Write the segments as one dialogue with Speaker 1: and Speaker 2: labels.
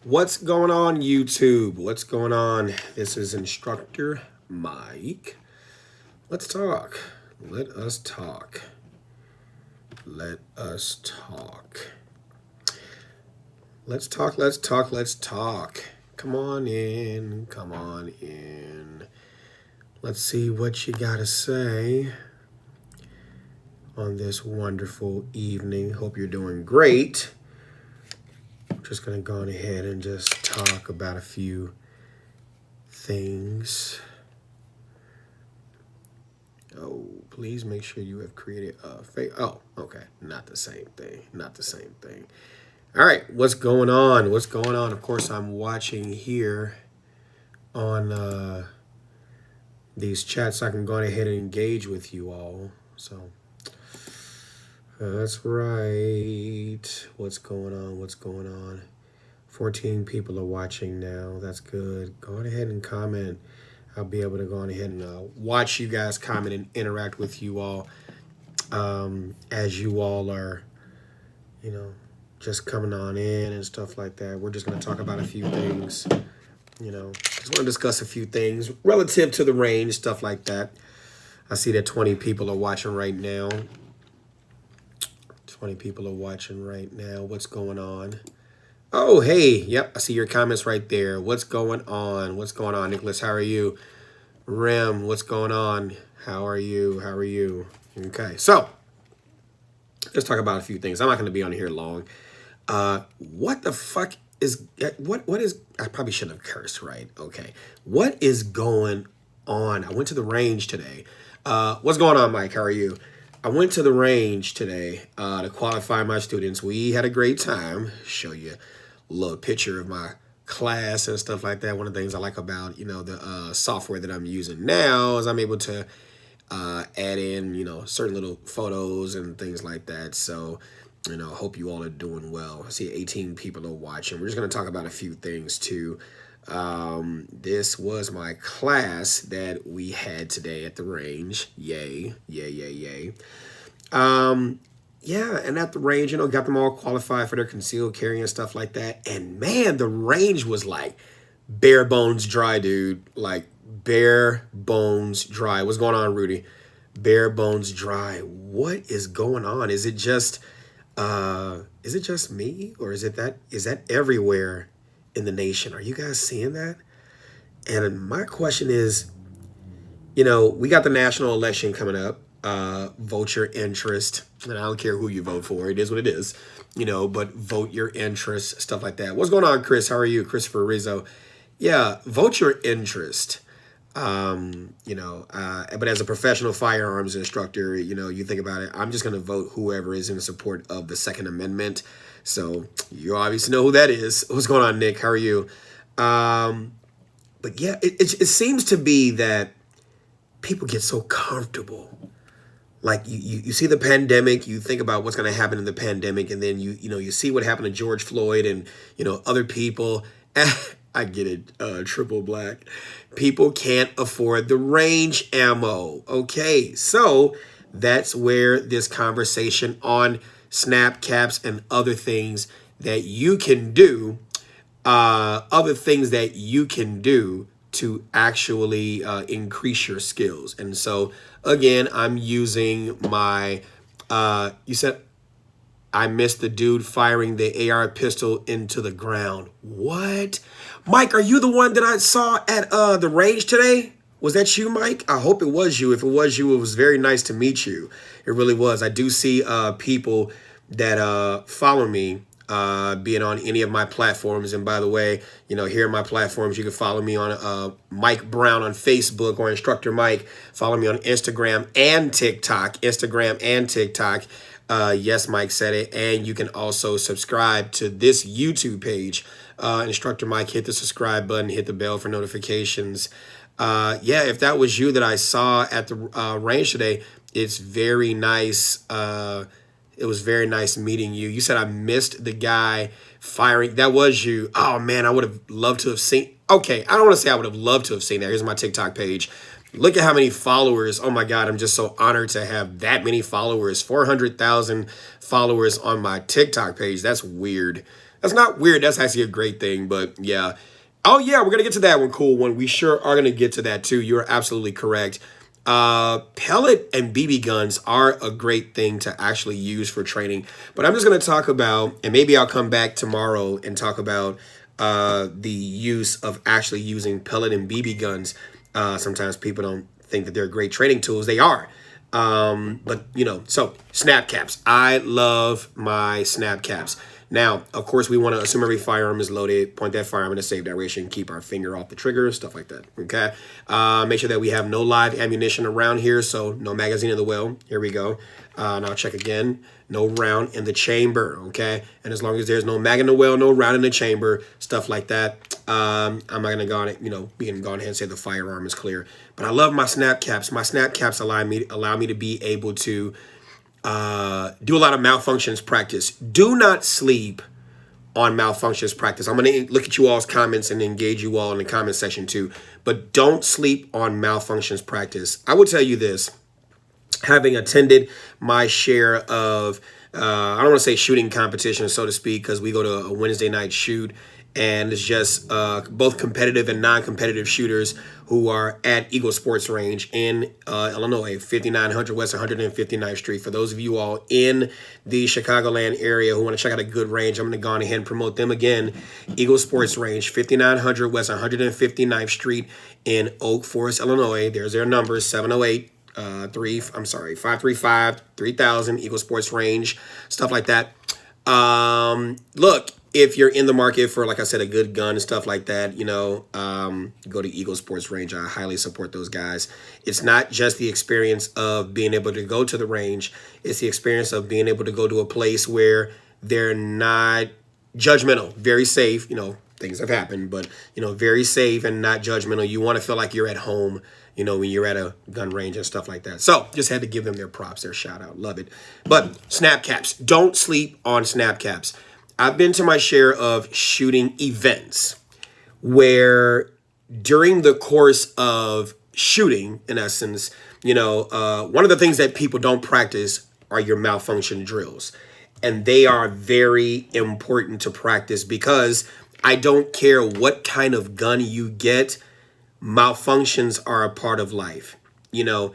Speaker 1: What's going on, YouTube? What's going on? This is Instructor Mike. Let's talk. Let us talk. Let us talk. Let's talk. Let's talk. Let's talk. Come on in. Come on in. Let's see what you got to say on this wonderful evening. Hope you're doing great. I'm just going to go on ahead and just talk about a few things. Oh, please make sure you have created a fake. Oh, okay. Not the same thing. Not the same thing. All right. What's going on? What's going on? Of course, I'm watching here on these chats. I can go ahead and engage with you all. So that's right. What's going on? What's going on? 14 people are watching now. That's good. Go ahead and comment. I'll be able to go on ahead and watch you guys comment and interact with you all as you all are, just coming on in and stuff like that. We're just going to talk about a few things, just want to discuss a few things relative to the range, stuff like that. I see that 20 people are watching right now. 20 people are watching right now. What's going on? Oh, hey. Yep, I see your comments right there. What's going on? What's going on, Nicholas? How are you? Rem, what's going on? How are you? How are you? Okay, so let's talk about a few things. I'm not going to be on here long. What the fuck is what is? I probably shouldn't have cursed, right? Okay, what is going on? I went to the range today. What's going on, Mike? How are you? I went to the range today to qualify my students. We had a great time. Show you a little picture of my class and stuff like that. One of the things I like about the software that I'm using now is I'm able to add in certain little photos and things like that. So hope you all are doing well. I see 18 people are watching. We're just going to talk about a few things too. This was my class that we had today at the range. Yay, yay, yay, yay. Yeah, and at the range, got them all qualified for their concealed carry and stuff like that. And man, the range was like bare bones dry, dude. Like bare bones dry. What's going on, Rudy? Bare bones dry. What is going on? Is it just me, or is that everywhere in the nation? Are you guys seeing that? And my question is, we got the national election coming up. Vote your interest. And I don't care who you vote for. It is what it is. But vote your interest, stuff like that. What's going on, Chris? How are you? Christopher Rizzo. Yeah, vote your interest. But as a professional firearms instructor, you think about it, I'm just going to vote whoever is in support of the Second Amendment. So you obviously know who that is. What's going on, Nick? How are you? But yeah, it seems to be that people get so comfortable. Like you see the pandemic, you think about what's going to happen in the pandemic, and then you see what happened to George Floyd and other people. I get it, triple black. People can't afford the range ammo. Okay, so that's where this conversation on Snapcaps and other things that you can do, to actually increase your skills. And so again, I'm using my, you said I missed the dude firing the AR pistol into the ground. What? Mike, are you the one that I saw at the range today? Was that you, Mike? I hope it was you. If it was you, it was very nice to meet you. It really was. I do see people that follow me being on any of my platforms. And by the way, here are my platforms. You can follow me on Mike Brown on Facebook, or Instructor Mike. Follow me on Instagram and TikTok. Yes, Mike said it. And you can also subscribe to this YouTube page. Instructor Mike, hit the subscribe button, hit the bell for notifications. Yeah, if that was you that I saw at the range today, it's very nice. It was very nice meeting you. You said I missed the guy firing. That was you. Oh, man, I would have loved to have seen. Okay, I don't want to say I would have loved to have seen that. Here's my TikTok page. Look at how many followers. Oh my God, I'm just so honored to have that many followers. 400,000 followers on my TikTok page. That's weird. That's not weird. That's actually a great thing. But yeah. Oh yeah, we're going to get to that one. Cool one. We sure are going to get to that too. You're absolutely correct. Pellet and BB guns are a great thing to actually use for training. But I'm just going to talk about, and maybe I'll come back tomorrow and talk about the use of actually using pellet and BB guns. Sometimes people don't think that they're great training tools. They are. But, you know, so Snapcaps. I love my Snapcaps. Now, of course, we want to assume every firearm is loaded, point that firearm in a safe direction, keep our finger off the trigger, stuff like that, okay? Make sure that we have no live ammunition around here, so no magazine in the well. Here we go. And I'll check again. No round in the chamber, okay? And as long as there's no mag in the well, no round in the chamber, stuff like that, I'm not going to go on it, you know, we can go ahead and say the firearm is clear. But I love my Snapcaps. My Snapcaps allow me to be able to do a lot of malfunctions practice. Do not sleep on malfunctions practice. I'm going to look at you all's comments and engage you all in the comment section too. But don't sleep on malfunctions practice. I will tell you this, having attended my share of, I don't want to say shooting competitions, so to speak, because we go to a Wednesday night shoot, and it's just both competitive and non-competitive shooters who are at Eagle Sports Range in Illinois, 5900 West 159th Street. For those of you all in the Chicagoland area who want to check out a good range, I'm going to go on ahead and promote them again. Eagle Sports Range, 5900 West 159th Street in Oak Forest, Illinois. There's their number, 708 535 3000, Eagle Sports Range, stuff like that. Look, if you're in the market for, like I said, a good gun and stuff like that, you know, go to Eagle Sports Range. I highly support those guys. It's not just the experience of being able to go to the range. It's the experience of being able to go to a place where they're not judgmental, very safe. You know, things have happened, but, you know, very safe and not judgmental. You want to feel like you're at home, you know, when you're at a gun range and stuff like that. So just had to give them their props, their shout out. Love it. But Snapcaps, don't sleep on Snapcaps. I've been to my share of shooting events where during the course of shooting, in essence, you know, one of the things that people don't practice are your malfunction drills. And they are very important to practice because I don't care what kind of gun you get, malfunctions are a part of life. You know,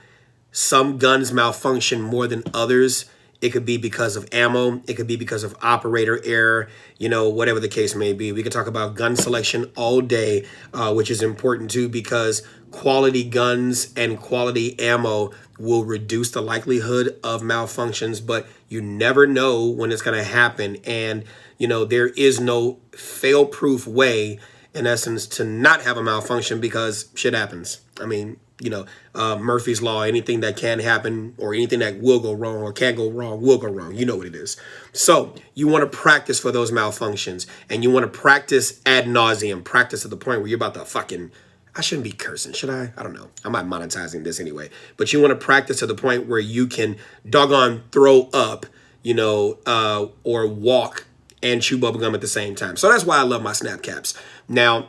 Speaker 1: some guns malfunction more than others. It could be because of ammo. It could be because of operator error, you know, whatever the case may be. We could talk about gun selection all day, which is important too, because quality guns and quality ammo will reduce the likelihood of malfunctions, but you never know when it's going to happen. And, you know, there is no fail-proof way, in essence, to not have a malfunction because shit happens. I mean, you know, Murphy's Law, anything that can happen or anything that will go wrong or can go wrong will go wrong. You know what it is. So you want to practice for those malfunctions, and you want to practice ad nauseum, practice to the point where you're about to fucking, I shouldn't be cursing, should I? I don't know. I'm not monetizing this anyway. But you want to practice to the point where you can doggone throw up, you know, or walk and chew bubblegum at the same time. So that's why I love my Snapcaps. Now,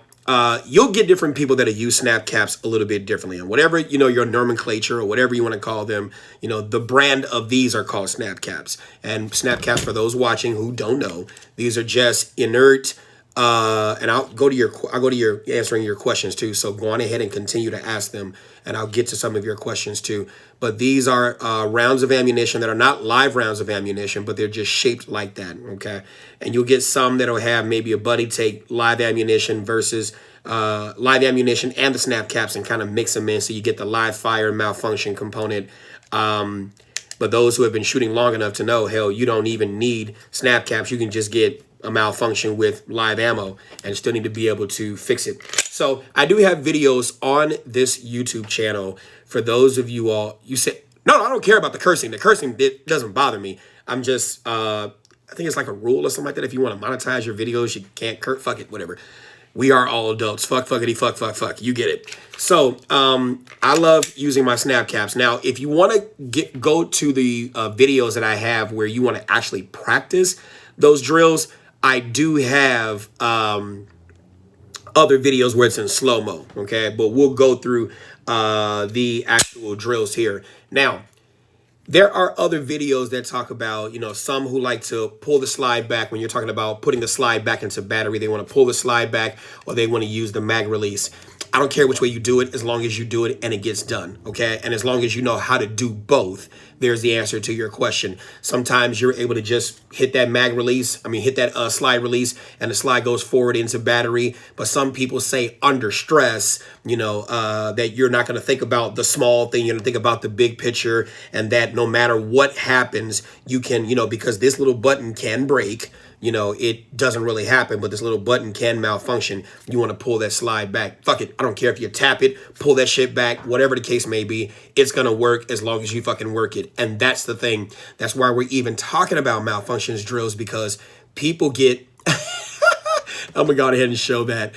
Speaker 1: you'll get different people that use Snapcaps a little bit differently. And whatever, you know, your nomenclature or whatever you want to call them, you know, the brand of these are called Snapcaps. And Snapcaps, for those watching who don't know, these are just inert, and I'll go to your answering your questions too. So go on ahead and continue to ask them, and I'll get to some of your questions too. But these are rounds of ammunition that are not live rounds of ammunition, but they're just shaped like that, okay? And you'll get some that'll have maybe a buddy take live ammunition versus live ammunition and the Snapcaps and kind of mix them in so you get the live fire malfunction component. But those who have been shooting long enough to know, hell, you don't even need Snapcaps. You can just get a malfunction with live ammo and still need to be able to fix it. So I do have videos on this YouTube channel for those of you all. You say, no, I don't care about the cursing. The cursing bit doesn't bother me. I'm just, I think it's like a rule or something like that. If you want to monetize your videos, you can't curse, fuck it, whatever. We are all adults. Fuck, fuckity, fuck, fuck, fuck. You get it. So I love using my Snapcaps. Now, if you want to go to the videos that I have where you want to actually practice those drills, I do have other videos where it's in slow-mo, okay? But we'll go through the actual drills here. Now, there are other videos that talk about, some who like to pull the slide back when you're talking about putting the slide back into battery. They want to pull the slide back or they want to use the mag release. I don't care which way you do it as long as you do it and it gets done, okay? And as long as you know how to do both, there's the answer to your question. Sometimes you're able to just hit that hit that slide release and the slide goes forward into battery. But some people say under stress, that you're not going to think about the small thing. You're going to think about the big picture, and that no matter what happens, you can, because this little button can break. It doesn't really happen, but this little button can malfunction. You want to pull that slide back. Fuck it. I don't care if you tap it, pull that shit back, whatever the case may be. It's going to work as long as you fucking work it. And that's the thing. That's why we're even talking about malfunctions drills, because people get, I'm going to go ahead and show that.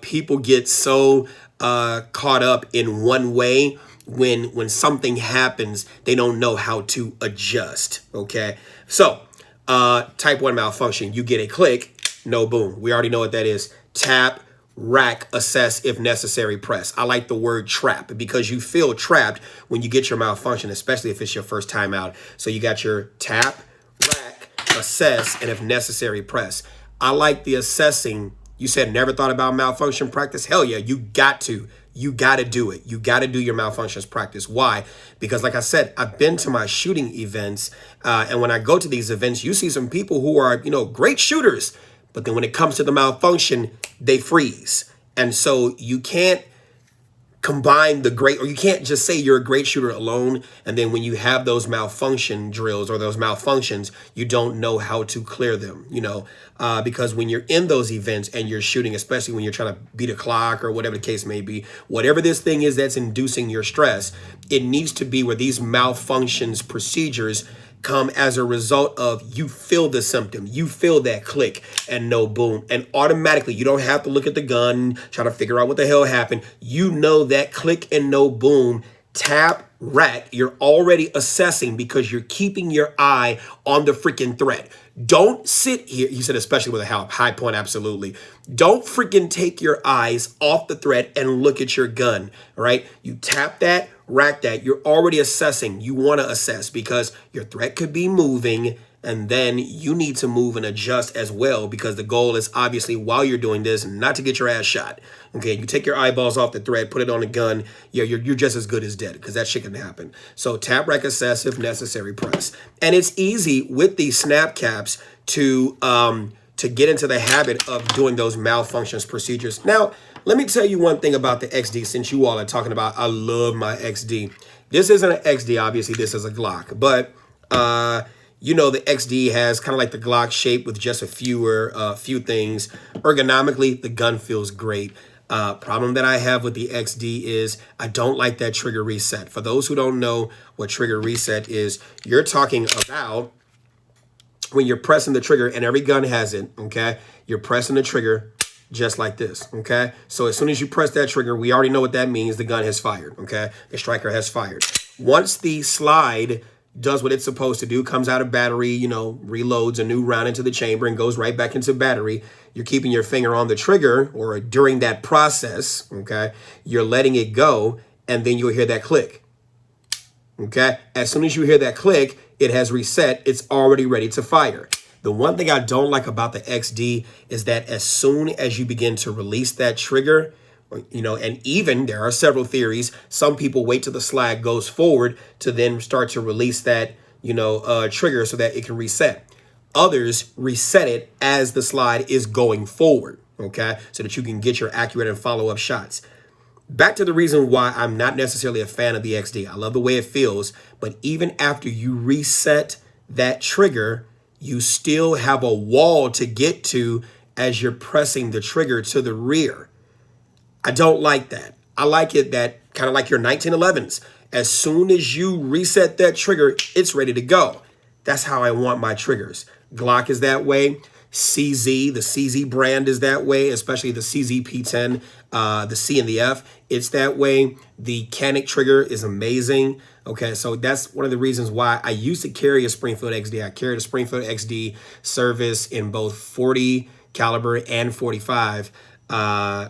Speaker 1: People get so caught up in one way. When something happens, they don't know how to adjust. Okay. So, type 1 malfunction, you get a click, no boom. We already know what that is. Tap, rack, assess, if necessary, press. I like the word trap because you feel trapped when you get your malfunction, especially if it's your first time out. So you got your tap, rack, assess, and if necessary, press. I like the assessing. You said never thought about malfunction practice. Hell yeah, you got to. You got to do it. You got to do your malfunctions practice. Why? Because like I said, I've been to my shooting events. And when I go to these events, you see some people who are, great shooters. But then when it comes to the malfunction, they freeze. And so you can't combine you can't just say you're a great shooter alone. And then when you have those malfunction drills or those malfunctions, you don't know how to clear them, because when you're in those events and you're shooting, especially when you're trying to beat a clock or whatever the case may be, whatever this thing is that's inducing your stress, it needs to be where these malfunctions procedures come as a result of you feel the symptom, you feel that click and no boom. And automatically, you don't have to look at the gun, try to figure out what the hell happened. You know that click and no boom, tap, rack, you're already assessing because you're keeping your eye on the freaking threat. Don't sit here. You said especially with a high point, absolutely. Don't freaking take your eyes off the threat and look at your gun, right? You tap that, rack that. You're already assessing. You want to assess because your threat could be moving, and then you need to move and adjust as well, because the goal is obviously while you're doing this not to get your ass shot. Okay, you take your eyeballs off the thread, put it on a gun. Yeah, you're just as good as dead, because that shit can happen. So tap, rack, assess, if necessary, press. And it's easy with these Snapcaps to get into the habit of doing those malfunctions procedures. Now, let me tell you one thing about the XD, since you all are talking about, I love my XD. This isn't an XD, obviously, this is a Glock, but the XD has kind of like the Glock shape with just a few things. Ergonomically, the gun feels great. Problem that I have with the XD is I don't like that trigger reset. For those who don't know what trigger reset is, you're talking about when you're pressing the trigger, and every gun has it, okay? You're pressing the trigger just like this, okay? So as soon as you press that trigger, we already know what that means. The gun has fired, okay? The striker has fired. Once the slide does what it's supposed to do, comes out of battery, reloads a new round into the chamber and goes right back into battery, you're keeping your finger on the trigger, or during that process, okay? You're letting it go, and then you'll hear that click, okay? As soon as you hear that click, it has reset. It's already ready to fire. The one thing I don't like about the XD is that as soon as you begin to release that trigger, and even there are several theories. Some people wait till the slide goes forward to then start to release that, trigger so that it can reset. Others reset it as the slide is going forward, okay, so that you can get your accurate and follow-up shots. Back to the reason why I'm not necessarily a fan of the XD. I love the way it feels, but even after you reset that trigger, you still have a wall to get to as you're pressing the trigger to the rear. I don't like that. I like it that kind of like your 1911s. As soon as you reset that trigger, it's ready to go. That's how I want my triggers. Glock is that way. CZ, the CZ brand is that way, especially the CZ P10, the C and the F. It's that way. The Canic trigger is amazing. Okay, so that's one of the reasons why I used to carry a Springfield XD. I carried a Springfield XD service in both 40 caliber and 45. I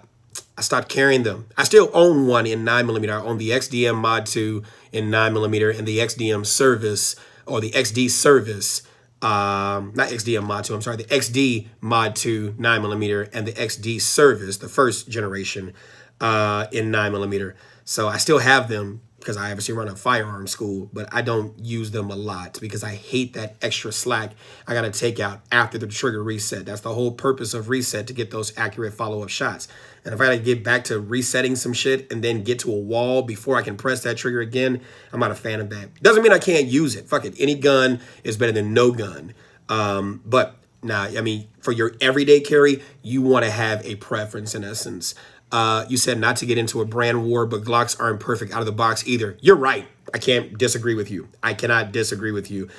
Speaker 1: stopped carrying them. I still own one in 9mm. I own the XDM Mod 2 in 9mm and the XDM service, or the XD service. Not XDM Mod 2, I'm sorry, the XD Mod 2 9mm and the XD service, the first generation in 9mm. So I still have them because I obviously run a firearm school, but I don't use them a lot because I hate that extra slack I got to take out after the trigger reset. That's the whole purpose of reset, to get those accurate follow-up shots. And if I got to get back to resetting some shit and then get to a wall before I can press that trigger again, I'm not a fan of that. Doesn't mean I can't use it. Fuck it. Any gun is better than no gun. But nah, I mean, for your everyday carry, you want to have a preference in essence. You said not to get into a brand war, but Glocks aren't perfect out of the box either. You're right. I can't disagree with you. I cannot disagree with you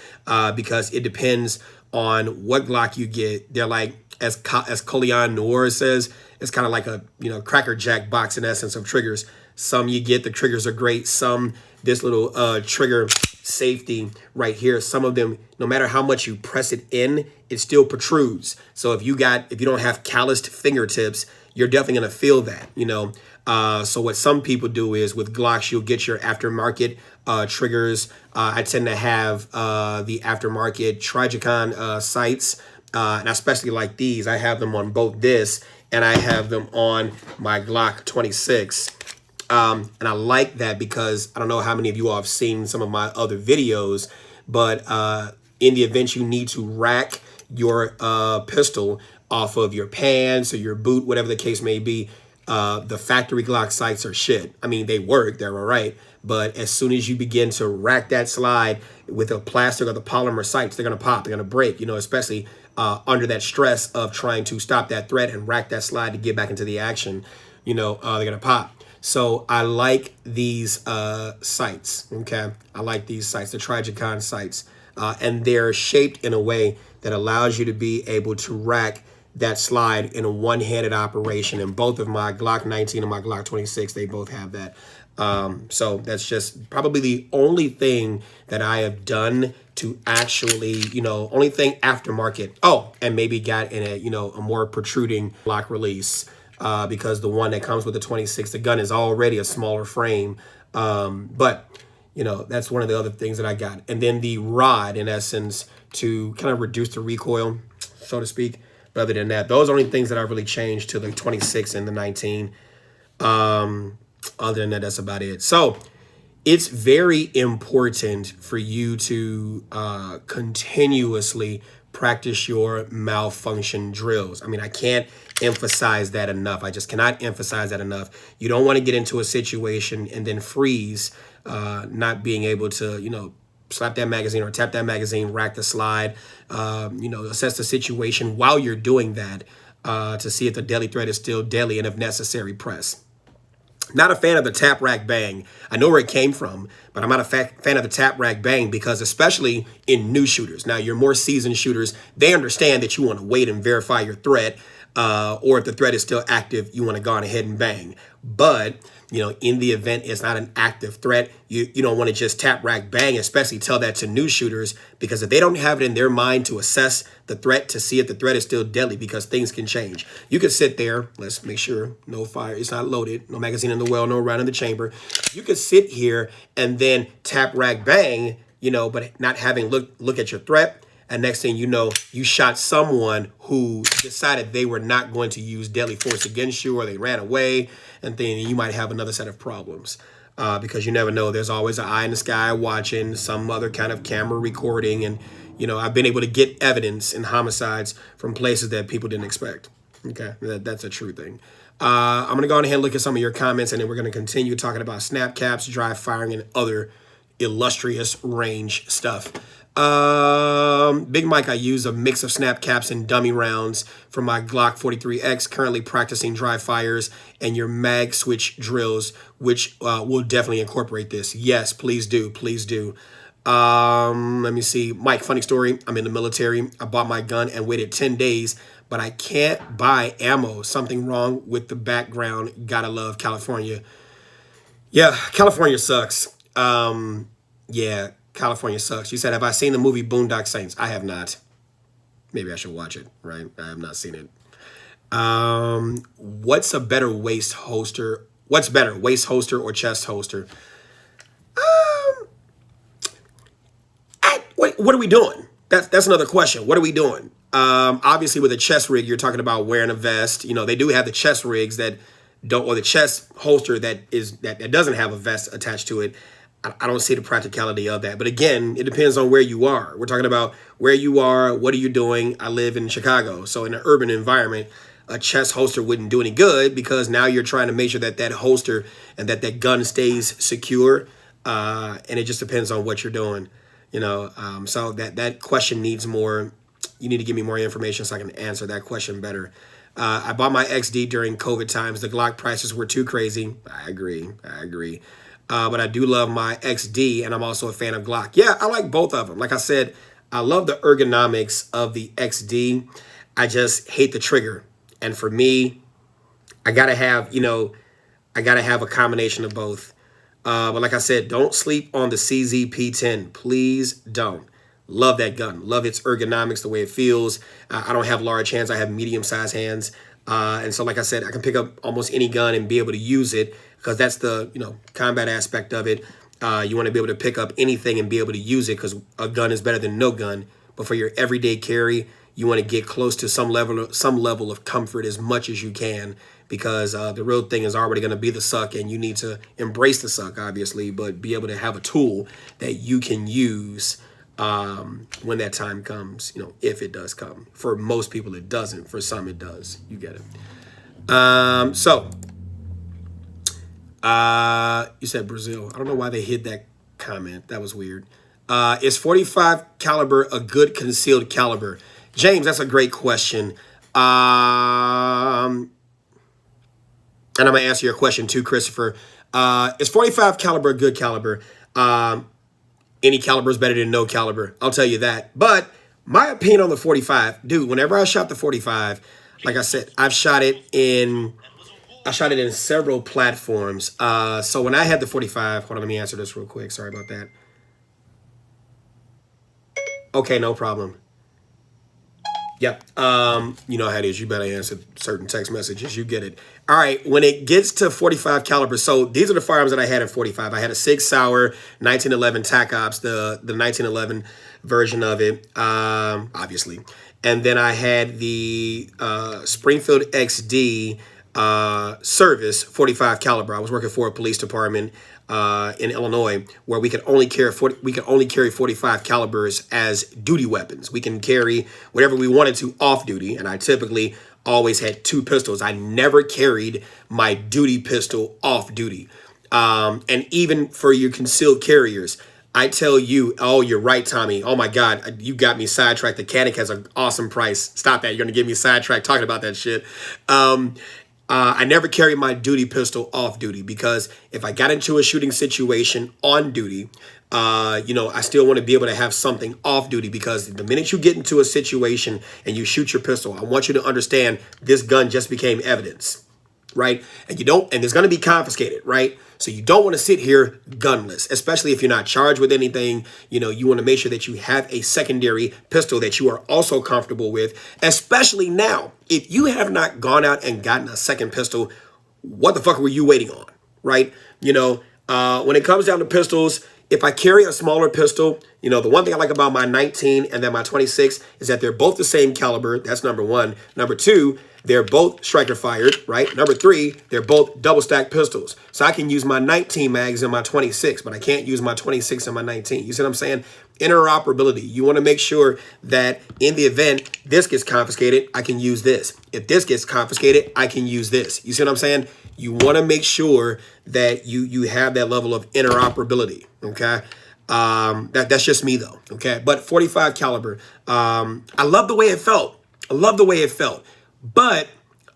Speaker 1: because it depends on what Glock you get. They're like, as Colion Noir says, it's kind of like a Cracker Jack box in essence of triggers. Some you get, the triggers are great. Some, this little trigger safety right here, some of them, no matter how much you press it in, it still protrudes. So if you don't have calloused fingertips, you're definitely going to feel that, so what some people do is with Glocks, you'll get your aftermarket triggers. I tend to have the aftermarket Trigicon sights, and especially like these. I have them on both this and I have them on my Glock 26. And I like that because I don't know how many of you all have seen some of my other videos, but in the event you need to rack your pistol off of your pants or your boot, whatever the case may be, the factory Glock sights are shit. I mean, they work, they're all right. But as soon as you begin to rack that slide with the plastic or the polymer sights, they're going to pop, they're going to break, especially under that stress of trying to stop that threat and rack that slide to get back into the action, they're going to pop. So I like these sights, okay? I like these sights, the Trigicon sights. And they're shaped in a way that allows you to be able to rack that slide in a one-handed operation. And both of my Glock 19 and my Glock 26, they both have that. So that's just probably the only thing that I have done to actually, only thing aftermarket. Oh, and maybe got in a more protruding Glock release. Because the one that comes with the 26, the gun is already a smaller frame. But, that's one of the other things that I got. And then the rod, in essence, to kind of reduce the recoil, so to speak. But other than that, those are only things that I really changed to the 26 and the 19. Other than that, that's about it. So it's very important for you to continuously practice your malfunction drills. I mean, I can't emphasize that enough. I just cannot emphasize that enough. You don't want to get into a situation and then freeze, not being able to, slap that magazine or tap that magazine, rack the slide, assess the situation while you're doing that to see if the deadly threat is still deadly and if necessary, press. Not a fan of the tap rack bang. I know where it came from, but I'm not a fan of the tap rack bang because especially in new shooters. Now, your more seasoned shooters, they understand that you want to wait and verify your threat, or if the threat is still active, you want to go on ahead and bang. But, in the event it's not an active threat, you don't want to just tap rack bang, especially tell that to new shooters, because if they don't have it in their mind to assess the threat, to see if the threat is still deadly, because things can change. You could sit there, let's make sure no fire, it's not loaded, no magazine in the well, no round in the chamber. You could sit here and then tap rack bang, but not having look at your threat. And next thing you know, you shot someone who decided they were not going to use deadly force against you, or they ran away, and then you might have another set of problems. Because you never know. There's always an eye in the sky watching, some other kind of camera recording. And, I've been able to get evidence in homicides from places that people didn't expect. Okay, that's a true thing. I'm going to go on ahead and look at some of your comments, and then we're going to continue talking about SnapCaps, DryFiring, and other illustrious range stuff. Big Mike, I use a mix of SnapCaps and dummy rounds for my Glock 43X, currently practicing dry fires and your mag switch drills, which will definitely incorporate this. Yes, please do. Please do. Let me see. Mike, funny story. I'm in the military. I bought my gun and waited 10 days, but I can't buy ammo. Something wrong with the background. Gotta love California. Yeah, California sucks. Yeah. California sucks. You said, have I seen the movie Boondock Saints? I have not. Maybe I should watch it, right? I have not seen it. What's a better waist holster? What's better, waist holster or chest holster? What are we doing? That's another question. What are we doing? Obviously, with a chest rig, you're talking about wearing a vest. You know, they do have the chest rigs that don't, or the chest holster that doesn't have a vest attached to it. I don't see the practicality of that. But again, it depends on where you are. We're talking about where you are. What are you doing? I live in Chicago, so in an urban environment, a chest holster wouldn't do any good because now you're trying to make sure that that holster and that gun stays secure. And it just depends on what you're doing. You know, so that question needs more. You need to give me more information so I can answer that question better. I bought my XD during COVID times. The Glock prices were too crazy. I agree. But I do love my XD, and I'm also a fan of Glock. Yeah, I like both of them. Like I said, I love the ergonomics of the XD. I just hate the trigger. And for me, I gotta have a combination of both. But like I said, don't sleep on the CZP-10. Please don't. Love that gun. Love its ergonomics, the way it feels. I don't have large hands. I have medium-sized hands. And so, like I said, I can pick up almost any gun and be able to use it because that's the combat aspect of it. You want to be able to pick up anything and be able to use it because a gun is better than no gun. But for your everyday carry, you want to get close to some level of comfort as much as you can because the real thing is already going to be the suck, and you need to embrace the suck, obviously, but be able to have a tool that you can use when that time comes, if it does come. For most people, it doesn't. For some, it does. You get it. You said Brazil. I don't know why they hid that comment. That was weird. Is 45 caliber a good concealed caliber? James, that's a great question. And I'm going to answer your question too, Christopher. Is 45 caliber a good caliber? Any caliber is better than no caliber. I'll tell you that. But my opinion on the 45, dude, whenever I shot the 45, like I said, I shot it in several platforms. So when I had the 45, hold on, let me answer this real quick. Sorry about that. Okay, no problem. Yep. You know how it is. You better answer certain text messages. You get it. All right. When it gets to 45 caliber, so these are the firearms that I had at 45. I had a Sig Sauer 1911 TAC Ops, the 1911 version of it, obviously. And then I had the Springfield XD service 45 caliber. I was working for a police department in Illinois where we could only carry 45 calibers as duty weapons. We can carry whatever we wanted to off duty, and I typically always had two pistols. I never carried my duty pistol off duty. And even for your concealed carriers, I tell you, oh, you're right, Tommy. Oh my God, you got me sidetracked. The Canik has an awesome price. Stop that. You're gonna get me sidetracked talking about that shit. I never carried my duty pistol off duty because if I got into a shooting situation on duty, I still want to be able to have something off duty because the minute you get into a situation and you shoot your pistol, I want you to understand this gun just became evidence, right? And it's going to be confiscated, right? So you don't want to sit here gunless, especially if you're not charged with anything. You want to make sure that you have a secondary pistol that you are also comfortable with, especially now. If you have not gone out and gotten a second pistol, what the fuck were you waiting on, right? When it comes down to pistols, if I carry a smaller pistol, the one thing I like about my 19 and then my 26 is that they're both the same caliber. That's number one. Number two, they're both striker fired, right? Number three, they're both double stack pistols. So I can use my 19 mags in my 26, but I can't use my 26 in my 19. You see what I'm saying? Interoperability. You want to make sure that in the event this gets confiscated, I can use this. If this gets confiscated, I can use this. You see what I'm saying? You want to make sure that you have that level of interoperability, okay? That's just me though, okay? But 45 caliber, I love the way it felt. But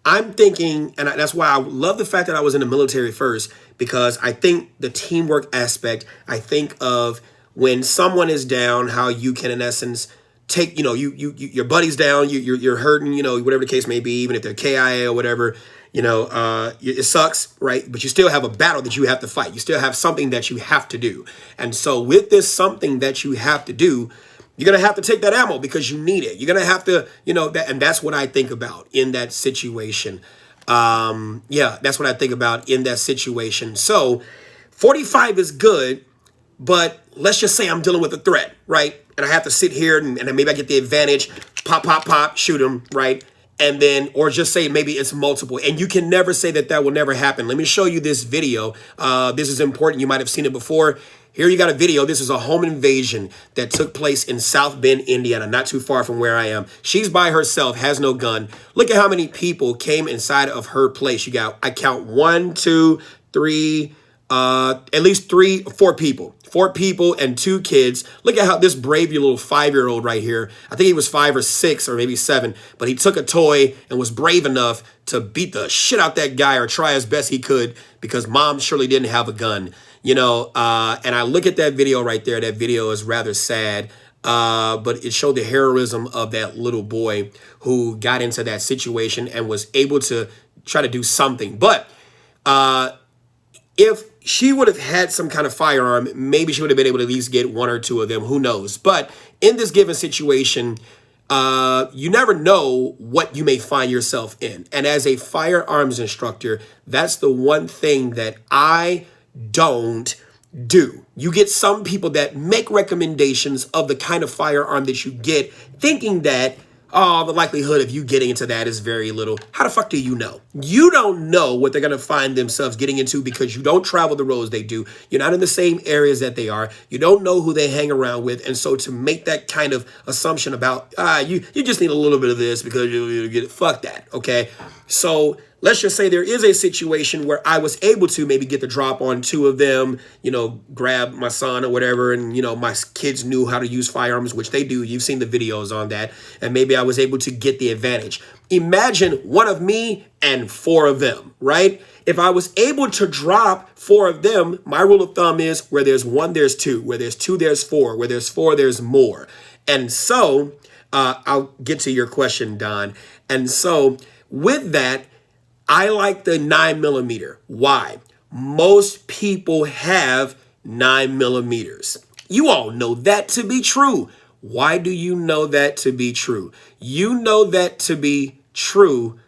Speaker 1: I'm thinking, and that's why I love the fact that I was in the military first, because I think the teamwork aspect, I think of when someone is down, how you can, in essence, take, your buddy's down, you're hurting, whatever the case may be, even if they're KIA or whatever, it sucks, right? But you still have a battle that you have to fight. You still have something that you have to do. And so with this something that you have to do, You're going to have to take that ammo because you need it. You're going to have to, and that's what I think about in that situation. Yeah, that's what I think about in that situation. So 45 is good, but let's just say I'm dealing with a threat, right? And I have to sit here and maybe I get the advantage, pop, pop, pop, shoot him, right? And then, or just say maybe it's multiple. And you can never say that will never happen. Let me show you this video. This is important. You might have seen it before. Here you got a video. This is a home invasion that took place in South Bend, Indiana, not too far from where I am. She's by herself, has no gun. Look at how many people came inside of her place. You got, I count 1, 2, 3, at least 3, 4 people. 4 people and 2 kids. Look at how this brave little 5-year-old right here, I think he was 5 or 6 or maybe 7, but he took a toy and was brave enough to beat the shit out that guy or try as best he could because mom surely didn't have a gun. And I look at that video right there. That video is rather sad, but it showed the heroism of that little boy who got into that situation and was able to try to do something. But if she would have had some kind of firearm, maybe she would have been able to at least get 1 or 2 of them. Who knows? But in this given situation, you never know what you may find yourself in. And as a firearms instructor, that's the one thing that I don't do. You get some people that make recommendations of the kind of firearm that you get, thinking that, oh, the likelihood of you getting into that is very little. How the fuck do you know? You don't know what they're going to find themselves getting into because you don't travel the roads they do. You're not in the same areas that they are. You don't know who they hang around with. And so to make that kind of assumption about, you just need a little bit of this because you get it. Fuck that. Okay. So let's just say there is a situation where I was able to maybe get the drop on 2 of them, grab my son or whatever. And, my kids knew how to use firearms, which they do. You've seen the videos on that. And maybe I was able to get the advantage. Imagine 1 of me and 4 of them, right? If I was able to drop 4 of them, my rule of thumb is where there's 1, there's 2, where there's 2, there's 4, where there's 4, there's more. And so I'll get to your question, Don. And so with that, I like the 9mm. Why? Most people have 9mm. You all know that to be true. Why do you know that to be true? You know that to be true.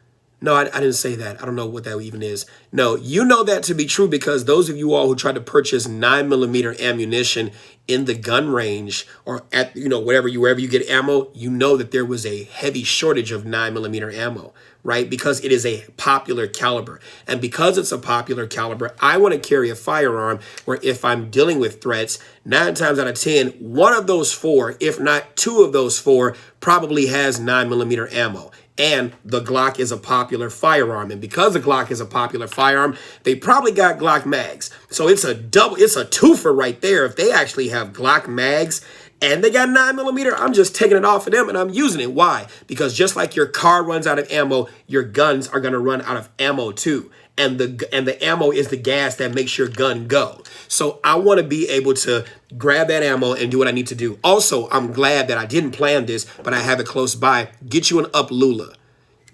Speaker 1: No, I didn't say that. I don't know what that even is. No, you know that to be true because those of you all who try to purchase 9mm ammunition in the gun range or at, wherever you get ammo, you know that there was a heavy shortage of 9mm ammo, right? Because it is a popular caliber. And because it's a popular caliber, I want to carry a firearm where if I'm dealing with threats, 9 times out of 10, 1 of those 4, if not 2 of those 4, probably has 9mm ammo. And the Glock is a popular firearm. And because the Glock is a popular firearm, they probably got Glock mags. So it's a twofer right there. If they actually have Glock mags and they got 9mm, I'm just taking it off of them and I'm using it. Why? Because just like your car runs out of ammo, your guns are going to run out of ammo too. And the ammo is the gas that makes your gun go. So I want to be able to grab that ammo and do what I need to do. Also, I'm glad that I didn't plan this, but I have it close by. Get you an Up Lula.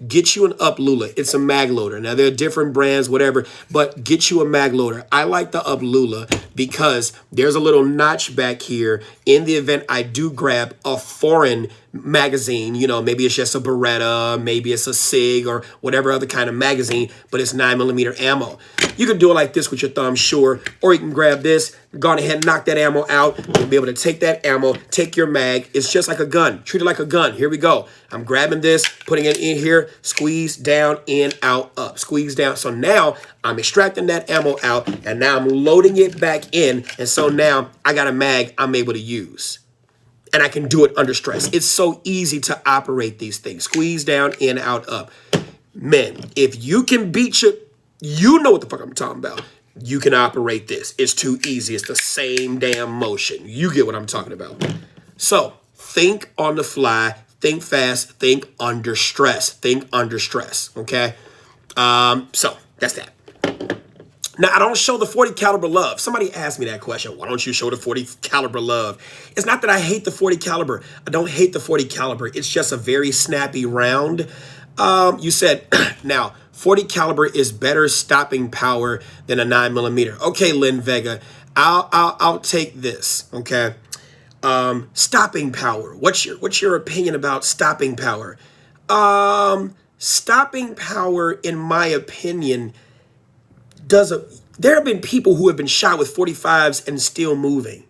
Speaker 1: Get you an Up Lula. It's a mag loader. Now, there are different brands, whatever, but get you a mag loader. I like the Up Lula because there's a little notch back here in the event I do grab a foreign magazine. Maybe it's just a Beretta, maybe it's a SIG or whatever other kind of magazine, but it's 9mm ammo. You can do it like this with your thumb, sure, or you can grab this, go on ahead and knock that ammo out. You'll be able to take that ammo, take your mag. It's just like a gun. Treat it like a gun. Here we go. I'm grabbing this, putting it in here, squeeze down, in, out, up, squeeze down. So now I'm extracting that ammo out and now I'm loading it back in. And so now I got a mag I'm able to use. And I can do it under stress. It's so easy to operate these things. Squeeze down, in, out, up. Men, if you can beat you know what the fuck I'm talking about. You can operate this. It's too easy. It's the same damn motion. You get what I'm talking about. So think on the fly, think fast, think under stress. Think under stress, okay? So that's that. Now, I don't show the 40 caliber love. Somebody asked me that question. Why don't you show the 40 caliber love? It's not that I hate the 40 caliber. I don't hate the 40 caliber. It's just a very snappy round. You said, now, 40 caliber is better stopping power than a 9mm. Okay, Lynn Vega, I'll take this, okay? Stopping power. What's your opinion about stopping power? Stopping power, in my opinion, there have been people who have been shot with 45s and still moving.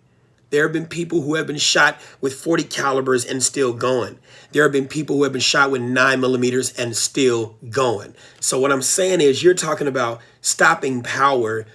Speaker 1: There have been people who have been shot with 40 calibers and still going. There have been people who have been shot with 9mm and still going. So what I'm saying is, you're talking about stopping power.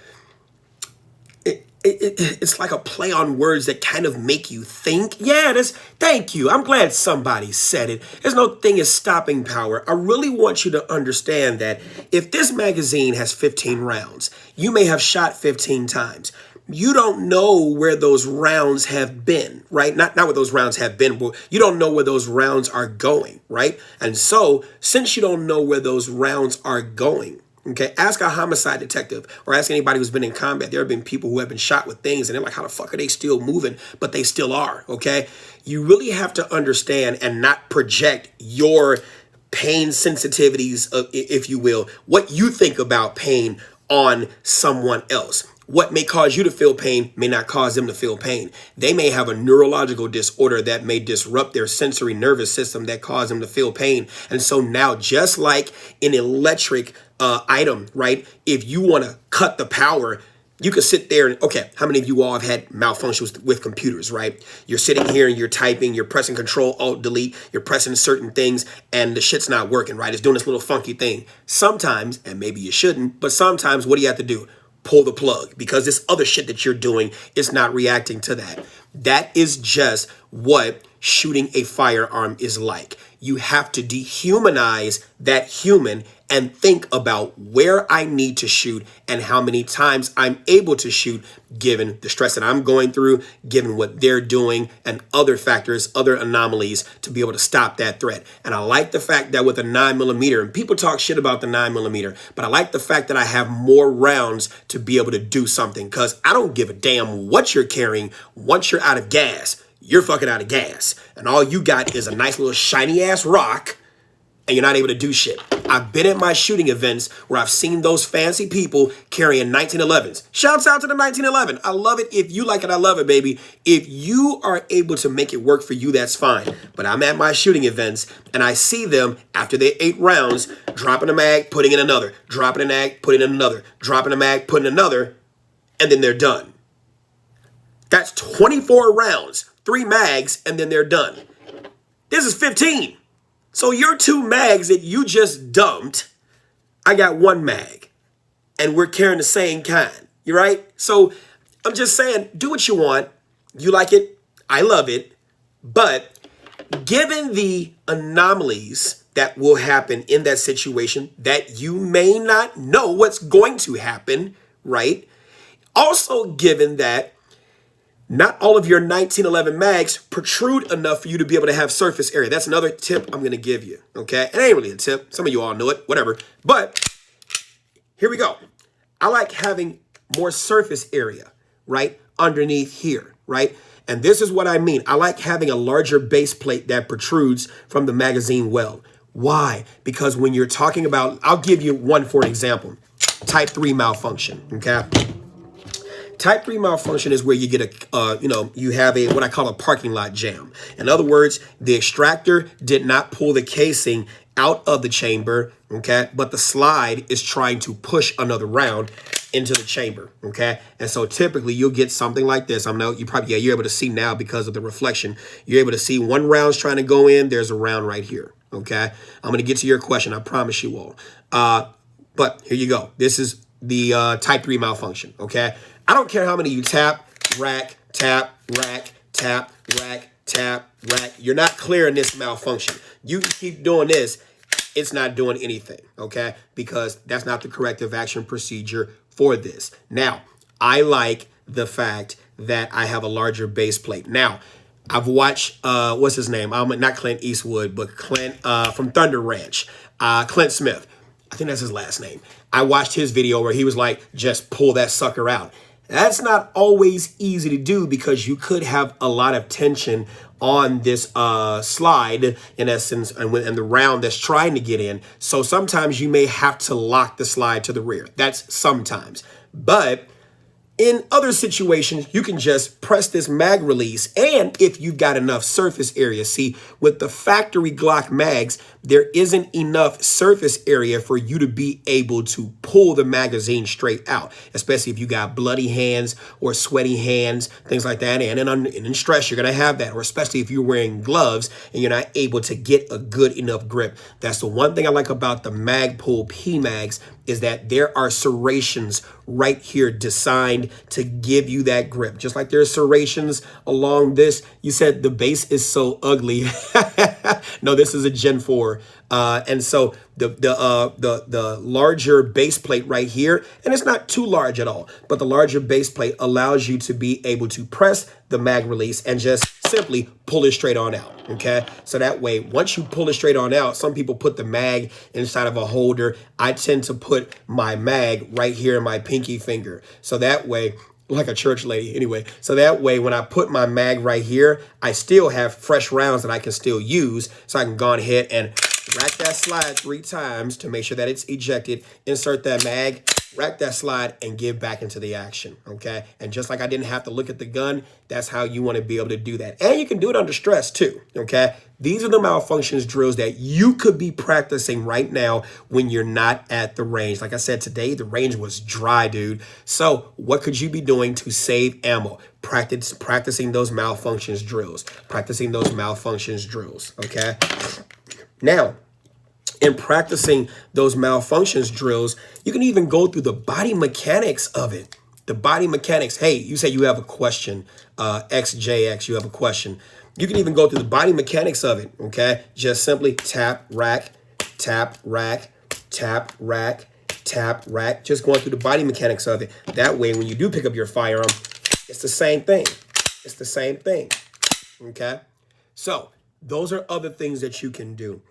Speaker 1: It's like a play on words that kind of make you think. Yeah, thank you. I'm glad somebody said it. There's no thing as stopping power. I really want you to understand that if this magazine has 15 rounds, you may have shot 15 times. You don't know where those rounds have been, right? Not where those rounds have been, but you don't know where those rounds are going, right? And so, since you don't know where those rounds are going, okay, ask a homicide detective or ask anybody who's been in combat. There have been people who have been shot with things and they're like, how the fuck are they still moving? But they still are, okay? You really have to understand and not project your pain sensitivities, if you will, what you think about pain on someone else. What may cause you to feel pain may not cause them to feel pain. They may have a neurological disorder that may disrupt their sensory nervous system that cause them to feel pain. And so now, just like an electric item, right? If you want to cut the power, you could sit there and, okay, how many of you all have had malfunctions with computers, right? You're sitting here and you're typing, you're pressing Control, Alt, Delete, you're pressing certain things and the shit's not working, right? It's doing this little funky thing. Sometimes, and maybe you shouldn't, but sometimes what do you have to do? Pull the plug, because this other shit that you're doing is not reacting to that. That is just what shooting a firearm is like. You have to dehumanize that human and think about where I need to shoot and how many times I'm able to shoot, given the stress that I'm going through, given what they're doing, and other factors, other anomalies, to be able to stop that threat. And I like the fact that with a 9mm, and people talk shit about the 9mm, but I like the fact that I have more rounds to be able to do something, because I don't give a damn what you're carrying. Once you're out of gas, you're fucking out of gas. And all you got is a nice little shiny ass rock, and you're not able to do shit. I've been at my shooting events where I've seen those fancy people carrying 1911s. Shouts out to the 1911. I love it. If you like it, I love it, baby. If you are able to make it work for you, that's fine. But I'm at my shooting events and I see them after their 8 rounds, dropping a mag, putting in another, dropping a mag, putting in another, dropping a mag, putting in another, and then they're done. That's 24 rounds, 3 mags, and then they're done. This is 15. So your 2 mags that you just dumped, I got 1 mag, and we're carrying the same kind. You right? So I'm just saying, do what you want. You like it, I love it. But given the anomalies that will happen in that situation, that you may not know what's going to happen, right? Also, given that not all of your 1911 mags protrude enough for you to be able to have surface area. That's another tip I'm going to give you, okay? It ain't really a tip. Some of you all know it, whatever. But here we go. I like having more surface area, right, underneath here, right? And this is what I mean. I like having a larger base plate that protrudes from the magazine well. Why? Because when you're talking about, I'll give you one for example, type 3 malfunction, okay? Type 3 malfunction is where you get you have what I call a parking lot jam. In other words, the extractor did not pull the casing out of the chamber, okay? But the slide is trying to push another round into the chamber, okay? And so typically you'll get something like this. You're able to see now because of the reflection. You're able to see 1 round's trying to go in. There's a round right here, okay? I'm going to get to your question. I promise you all. But here you go. This is the type 3 malfunction, okay? I don't care how many you tap, rack, tap, rack, tap, rack, tap, rack. You're not clearing this malfunction. You can keep doing this. It's not doing anything, okay? Because that's not the corrective action procedure for this. Now, I like the fact that I have a larger base plate. Now, I've watched, what's his name? Not Clint Eastwood, but Clint from Thunder Ranch, Clint Smith. I think that's his last name. I watched his video where he was like, just pull that sucker out. That's not always easy to do because you could have a lot of tension on this slide, in essence, and the round that's trying to get in. So sometimes you may have to lock the slide to the rear. That's sometimes. But In other situations, you can just press this mag release. And if you've got enough surface area, see, with the factory Glock mags, there isn't enough surface area for you to be able to pull the magazine straight out, especially if you got bloody hands or sweaty hands, things like that. And in stress, you're going to have that, or especially if you're wearing gloves and you're not able to get a good enough grip. That's the one thing I like about the Magpul P-Mags, is that there are serrations right here designed to give you that grip. Just like there's serrations along this. You said the base is so ugly. No, this is a Gen 4. And so the larger base plate right here, and it's not too large at all, but the larger base plate allows you to be able to press the mag release and just simply pull it straight on out. Okay, so that way, once you pull it straight on out, some people put the mag inside of a holder. I tend to put my mag right here in my pinky finger. So that way, like a church lady anyway. So that way, when I put my mag right here, I still have fresh rounds that I can still use. So I can go ahead and rack that slide 3 times to make sure that it's ejected, insert that mag, rack that slide, and give back into the action, okay? And just like I didn't have to look at the gun, that's how you want to be able to do that. And you can do it under stress too, okay? These are the malfunctions drills that you could be practicing right now when you're not at the range. Like I said, today, the range was dry, dude. So what could you be doing to save ammo? Practicing those malfunctions drills, okay? Now, in practicing those malfunctions drills, you can even go through the body mechanics of it. The body mechanics. Hey, you say you have a question, XJX, you have a question. You can even go through the body mechanics of it, okay? Just simply tap, rack, tap, rack, tap, rack, tap, rack. Just going through the body mechanics of it. That way, when you do pick up your firearm, it's the same thing. It's the same thing, okay? So those are other things that you can do.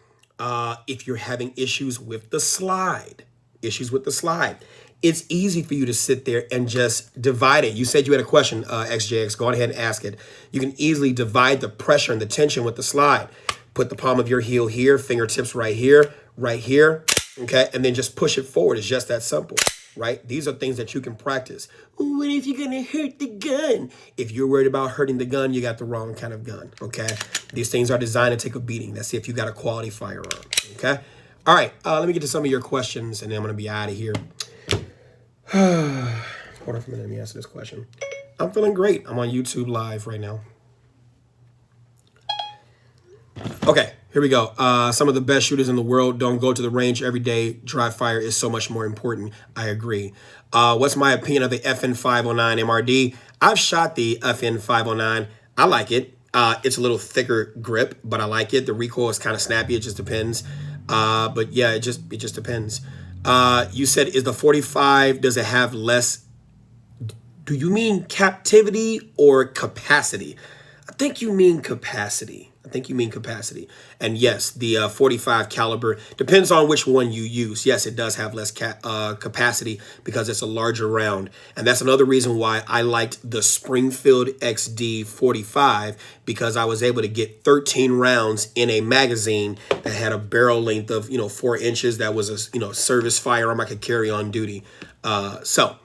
Speaker 1: If you're having issues with the slide, it's easy for you to sit there and just divide it. You said you had a question, XJX. Go ahead and ask it. You can easily divide the pressure and the tension with the slide. Put the palm of your heel here, fingertips right here, okay? And then just push it forward. It's just that simple, right? These are things that you can practice. What if you're going to hurt the gun? If you're worried about hurting the gun, you got the wrong kind of gun, okay? These things are designed to take a beating. That's if you got a quality firearm, okay? All right, let me get to some of your questions, and then I'm going to be out of here. Hold on for a minute. Let me answer this question. I'm feeling great. I'm on YouTube Live right now. Okay, here we go. Some of the best shooters in the world don't go to the range every day. Dry fire is so much more important. I agree. What's my opinion of the FN509 MRD? I've shot the FN509. I like it. It's a little thicker grip, but I like it. The recoil is kind of snappy. It just depends. But yeah, it just depends. You said, is the 45, does it have less? Do you mean captivity or capacity? I think you mean capacity. And yes, the 45 caliber depends on which one you use. Yes, it does have less capacity because it's a larger round. And that's another reason why I liked the Springfield XD 45, because I was able to get 13 rounds in a magazine that had a barrel length of, 4 inches. That was a, service firearm I could carry on duty. So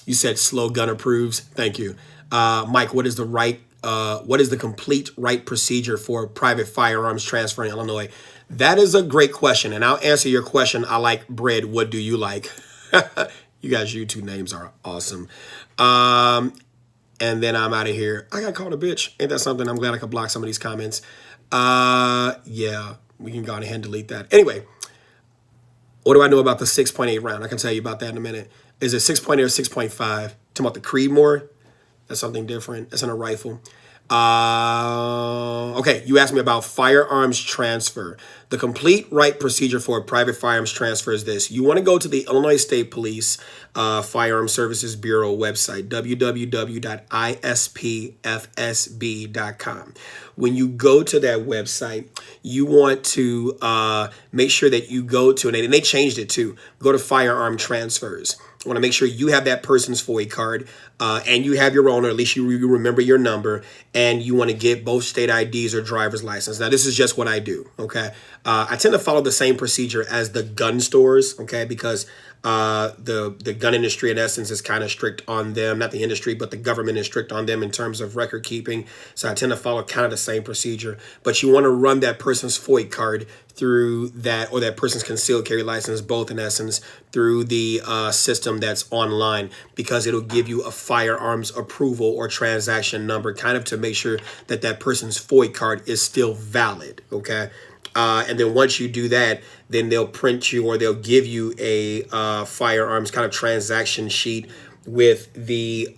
Speaker 1: you said slow gun approves. Thank you. Mike, what is the complete right procedure for private firearms transfer in Illinois? That is a great question, and I'll answer your question. I like bread. What do you like? You guys' YouTube names are awesome. And then I'm out of here. I got called a bitch. Ain't that something? I'm glad I could block some of these comments. Yeah, we can go ahead and delete that. Anyway, what do I know about the 6.8 round? I can tell you about that in a minute. Is it 6.8 or 6.5? Talking about the Creedmoor? That's something different. That's in a rifle. Okay, you asked me about firearms transfer. The complete right procedure for a private firearms transfer is this. You want to go to the Illinois State Police Firearm Services Bureau website, www.ispfsb.com. When you go to that website, you want to make sure that you go to, and they changed it too, go to firearm transfers. I want to make sure you have that person's FOID card, and you have your own, or at least you remember your number, and you want to get both state IDs or driver's license. Now, this is just what I do, okay? I tend to follow the same procedure as the gun stores, okay, because the gun industry, in essence, is kind of strict on them. Not the industry, but the government is strict on them in terms of record keeping. So I tend to follow kind of the same procedure. But you want to run that person's FOID card through that, or that person's concealed carry license, both in essence, through the system that's online, because it'll give you a firearms approval or transaction number, kind of to make sure that that person's FOID card is still valid, okay? And then once you do that, then they'll print you, or they'll give you a firearms kind of transaction sheet with the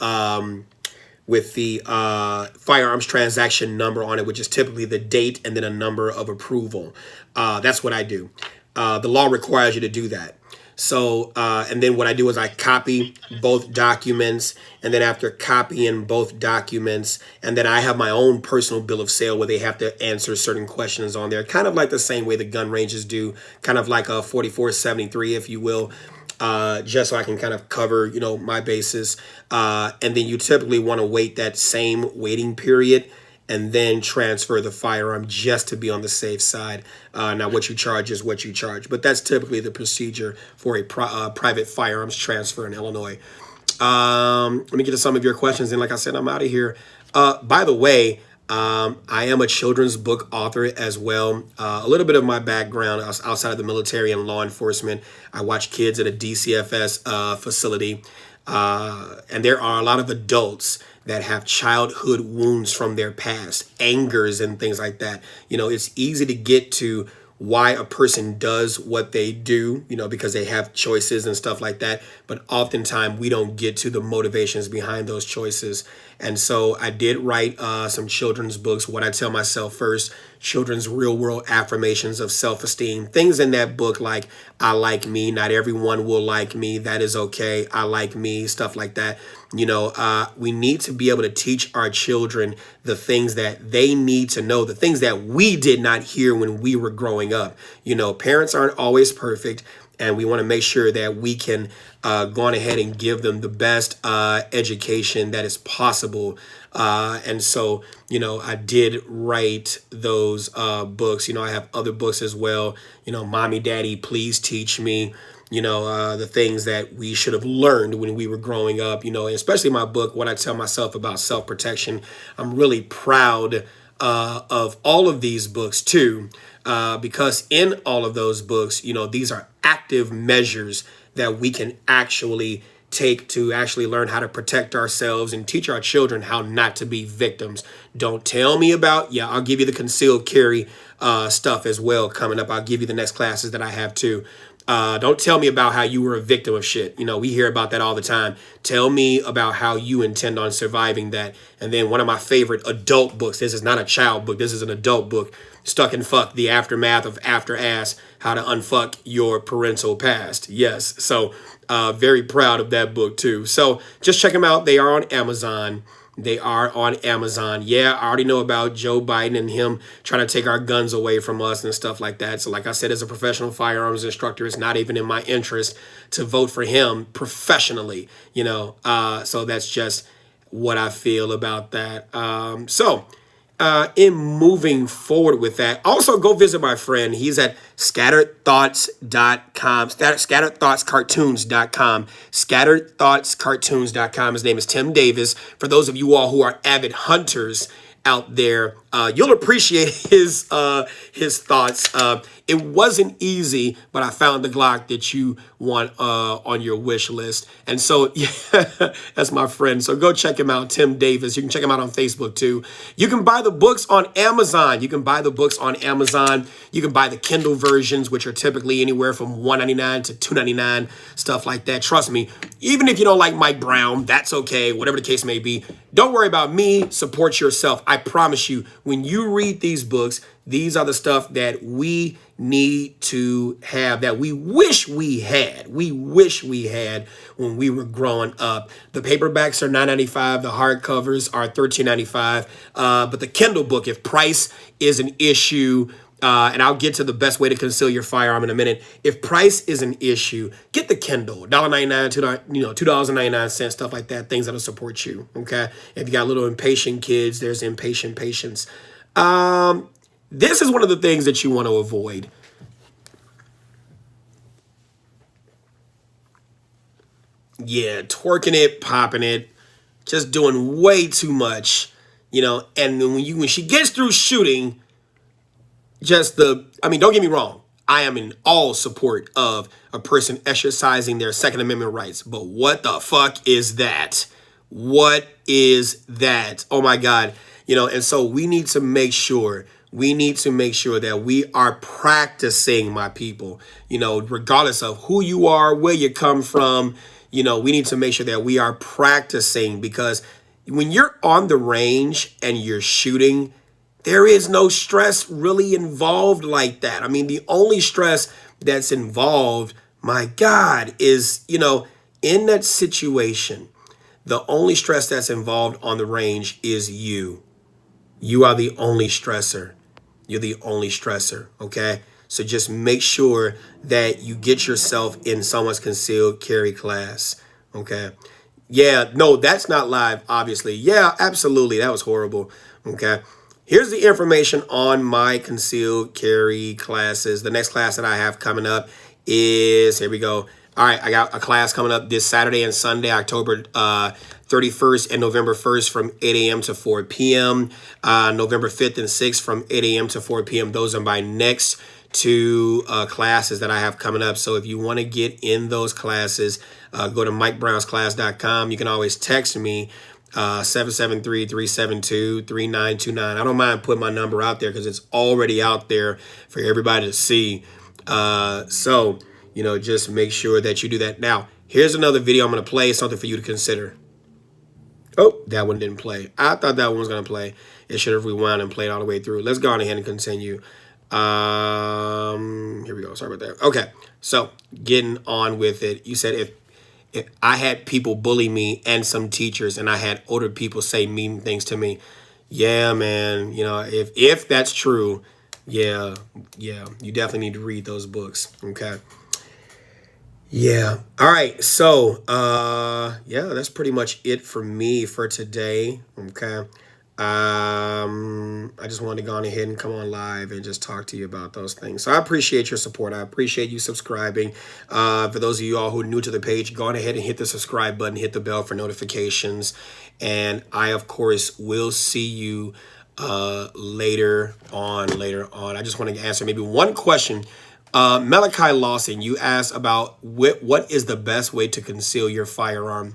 Speaker 1: firearms transaction number on it, which is typically the date and then a number of approval. That's what I do. The law requires you to do that. So, and then what I do is I copy both documents, and then after copying both documents, and then I have my own personal bill of sale where they have to answer certain questions on there, kind of like the same way the gun ranges do, kind of like a 4473, if you will, just so I can kind of cover, you know, my bases. And then you typically want to wait that same waiting period and then transfer the firearm, just to be on the safe side. Now, what you charge is what you charge, but that's typically the procedure for a private firearms transfer in Illinois. Let me get to some of your questions, and like I said, I'm out of here. By the way, I am a children's book author as well. A little bit of my background outside of the military and law enforcement. I watch kids at a DCFS facility, and there are a lot of adults that have childhood wounds from their past, angers and things like that. You know, it's easy to get to why a person does what they do, you know, because they have choices and stuff like that. But oftentimes we don't get to the motivations behind those choices. And so I did write some children's books, What I Tell Myself First, children's real world affirmations of self-esteem, things in that book like I like me, not everyone will like me, that is okay, I like me, stuff like that. You know, we need to be able to teach our children the things that they need to know, the things that we did not hear when we were growing up. You know, parents aren't always perfect, and we want to make sure that we can go on ahead and give them the best education that is possible. And so, you know, I did write those books. You know, I have other books as well. You know, Mommy, Daddy, Please Teach Me. You know, the things that we should have learned when we were growing up, you know, especially my book, What I Tell Myself About Self-Protection. I'm really proud of all of these books, too, because in all of those books, you know, these are active measures that we can actually take to actually learn how to protect ourselves and teach our children how not to be victims. Don't tell me about, yeah, I'll give you the concealed carry stuff as well coming up. I'll give you the next classes that I have, too. Don't tell me about how you were a victim of shit. You know, we hear about that all the time. Tell me about how you intend on surviving that. And then one of my favorite adult books, this is not a child book, this is an adult book, Stuck in Fuck, The Aftermath of After Ass, How to Unfuck Your Parental Past. Yes, so very proud of that book too. So just check them out. They are on Amazon. They are on Amazon. Yeah, I already know about Joe Biden and him trying to take our guns away from us and stuff like that. So like I said, as a professional firearms instructor, it's not even in my interest to vote for him professionally, you know. So that's just what I feel about that. In moving forward with that, also go visit my friend. He's at scatteredthoughts.com, scatteredthoughtscartoons.com, scatteredthoughtscartoons.com. His name is Tim Davis. For those of you all who are avid hunters out there, you'll appreciate his thoughts. It wasn't easy, but I found the Glock that you want on your wish list. And so, yeah, that's my friend. So go check him out, Tim Davis. You can check him out on Facebook too. You can buy the books on Amazon. You can buy the books on Amazon. You can buy the Kindle versions, which are typically anywhere from $1.99 to $2.99, stuff like that. Trust me, even if you don't like Mike Brown, that's okay, whatever the case may be. Don't worry about me. Support yourself. I promise you, when you read these books, these are the stuff that we need to have, that we wish we had. We wish we had when we were growing up. The paperbacks are $9.95. The hardcovers are $13.95. But the Kindle book, if price is an issue, And I'll get to the best way to conceal your firearm in a minute. If price is an issue, get the Kindle, $1.99, $2.99, stuff like that, things that'll support you. Okay. If you got little impatient kids, there's impatient patience. This is one of the things that you want to avoid. Yeah, twerking it, popping it, just doing way too much, and when she gets through shooting, don't get me wrong. I am in all support of a person exercising their Second Amendment rights. But what the fuck is that? What is that? Oh my God. And so we need to make sure that we are practicing, my people, regardless of who you are, where you come from, we need to make sure that we are practicing, because when you're on the range and you're shooting, there is no stress really involved like that. I mean, the only stress that's involved, my God, is, in that situation, the only stress that's involved on the range is you. You are the only stressor. You're the only stressor, okay? So just make sure that you get yourself in someone's concealed carry class, okay? Yeah, no, that's not live, obviously. Yeah, absolutely. That was horrible, okay? Here's the information on my concealed carry classes. The next class that I have coming up is, here we go. All right, I got a class coming up this Saturday and Sunday, October 31st and November 1st from 8 a.m. to 4 p.m. November 5th and 6th from 8 a.m. to 4 p.m. Those are my next two classes that I have coming up. So if you want to get in those classes, go to MikeBrownsClass.com. You can always text me 773-372-3929. I don't mind putting my number out there because it's already out there for everybody to see. So, just make sure that you do that. Now, here's another video I'm going to play, something for you to consider. Oh, that one didn't play. I thought that one was going to play. It should have rewound and played all the way through. Let's go on ahead and continue. Here we go. Sorry about that. Okay. So getting on with it. You said if I had people bully me and some teachers, and I had older people say mean things to me. Yeah, man. If that's true, yeah, you definitely need to read those books. Okay. Yeah. All right. So, that's pretty much it for me for today. Okay. I just wanted to go on ahead and come on live and just talk to you about those things. So I appreciate your support. I appreciate you subscribing. For those of you all who are new to the page, go on ahead and hit the subscribe button, hit the bell for notifications. And I, of course, will see you later on. I just want to answer maybe one question. Malachi Lawson, you asked about what is the best way to conceal your firearm.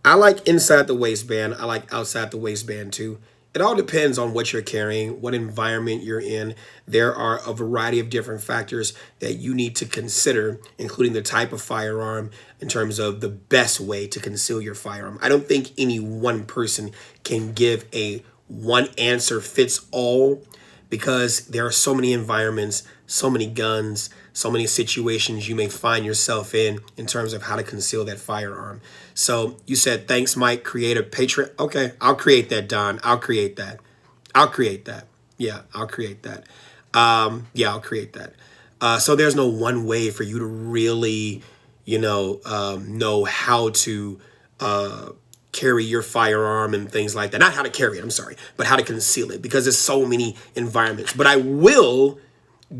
Speaker 1: I like inside the waistband. I like outside the waistband too. It all depends on what you're carrying, what environment you're in. There are a variety of different factors that you need to consider, including the type of firearm in terms of the best way to conceal your firearm. I don't think any one person can give a one answer fits all, because there are so many environments, so many guns, so many situations you may find yourself in terms of how to conceal that firearm. So you said, thanks, Mike, create a Patreon. Okay, I'll create that, Don. I'll create that. Yeah, I'll create that. I'll create that. So there's no one way for you to really, know how to carry your firearm and things like that. Not how to carry it, I'm sorry, but how to conceal it, because there's so many environments. But I will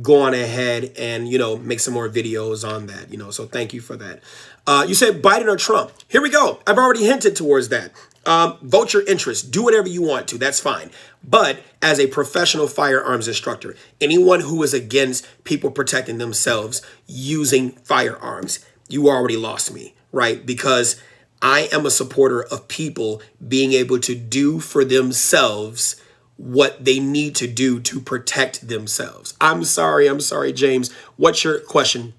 Speaker 1: go on ahead and, make some more videos on that, so thank you for that. You said Biden or Trump. Here we go. I've already hinted towards that. Vote your interest. Do whatever you want to. That's fine. But as a professional firearms instructor, anyone who is against people protecting themselves using firearms, you already lost me, right? Because I am a supporter of people being able to do for themselves what they need to do to protect themselves. I'm sorry, James. What's your question?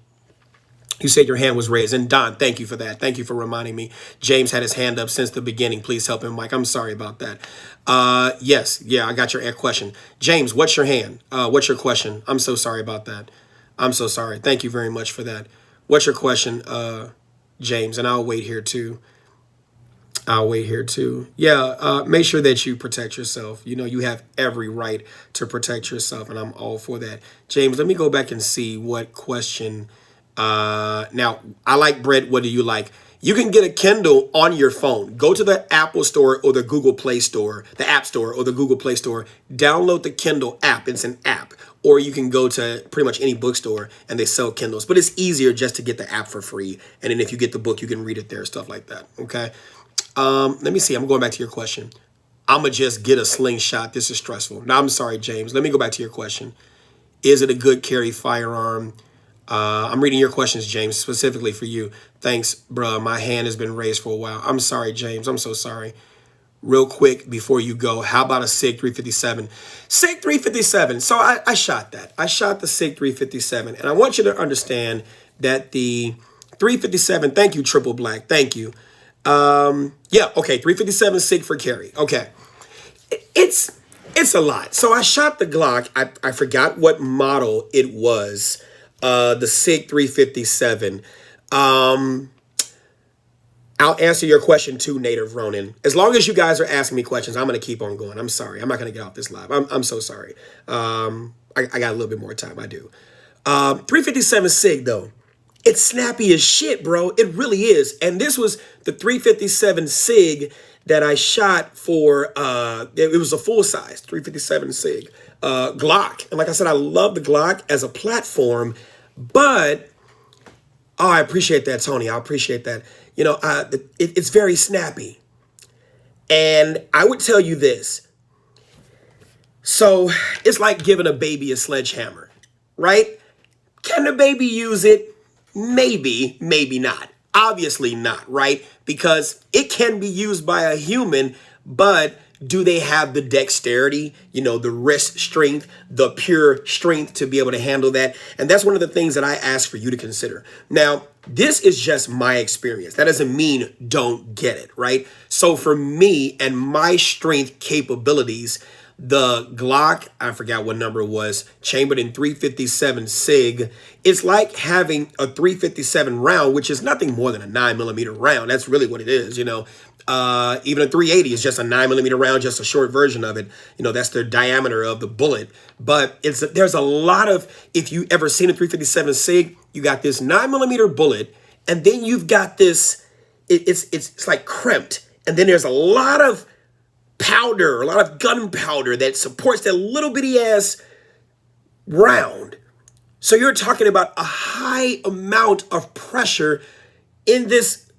Speaker 1: You said your hand was raised. And Don, thank you for that. Thank you for reminding me. James had his hand up since the beginning. Please help him, Mike. I'm sorry about that. Yes. Yeah, I got your question. James, what's your hand? What's your question? I'm so sorry about that. I'm so sorry. Thank you very much for that. What's your question, James? And I'll wait here too. I'll wait here too. Yeah, make sure that you protect yourself. You know, you have every right to protect yourself, and I'm all for that. James, let me go back and see what question. Now, I like Brett. What do you like? You can get a Kindle on your phone. Go to the Apple Store or the Google Play Store, the App Store or the Google Play Store. Download the Kindle app. It's an app. Or you can go to pretty much any bookstore and they sell Kindles. But it's easier just to get the app for free. And then if you get the book, you can read it there, stuff like that. Okay. Let me see. I'm going back to your question. I'm going to just get a slingshot. This is stressful. No, I'm sorry, James. Let me go back to your question. Is it a good carry firearm? I'm reading your questions, James, specifically for you. Thanks, bruh. My hand has been raised for a while. I'm sorry, James. I'm so sorry. Real quick before you go, how about a SIG 357? SIG 357. So I shot that. I shot the SIG 357. And I want you to understand that the 357, thank you, Triple Black. Thank you. Yeah, okay, 357 SIG for carry. Okay. It's a lot. So I shot the Glock. I forgot what model it was. The SIG 357. I'll answer your question too, Native Ronin. As long as you guys are asking me questions, I'm going to keep on going. I'm sorry. I'm not going to get off this live. I'm so sorry. I got a little bit more time. I do. 357 SIG, though. It's snappy as shit, bro. It really is. And this was the 357 SIG that I shot for, it was a full-size 357 SIG Glock. And like I said, I love the Glock as a platform, but, oh, I appreciate that, Tony. I appreciate that. You know, it's very snappy. And I would tell you this. So it's like giving a baby a sledgehammer, right? Can the baby use it? Maybe, maybe not. Obviously not, right? Because it can be used by a human, but do they have the dexterity, you know, the wrist strength, the pure strength to be able to handle that? And that's one of the things that I ask for you to consider. Now, this is just my experience. That doesn't mean don't get it, right? So for me and my strength capabilities, the Glock, I forgot what number it was, chambered in 357 SIG, it's like having a 357 round, which is nothing more than a 9mm round. That's really what it is, you know. Even a 380 is just a 9mm round, just a short version of it. You know, that's the diameter of the bullet. But there's a lot of, if you ever seen a 357 SIG, you got this 9mm bullet, and then you've got this, it's like crimped. And then there's a lot of powder, a lot of gunpowder that supports that little bitty ass round. So you're talking about a high amount of pressure in this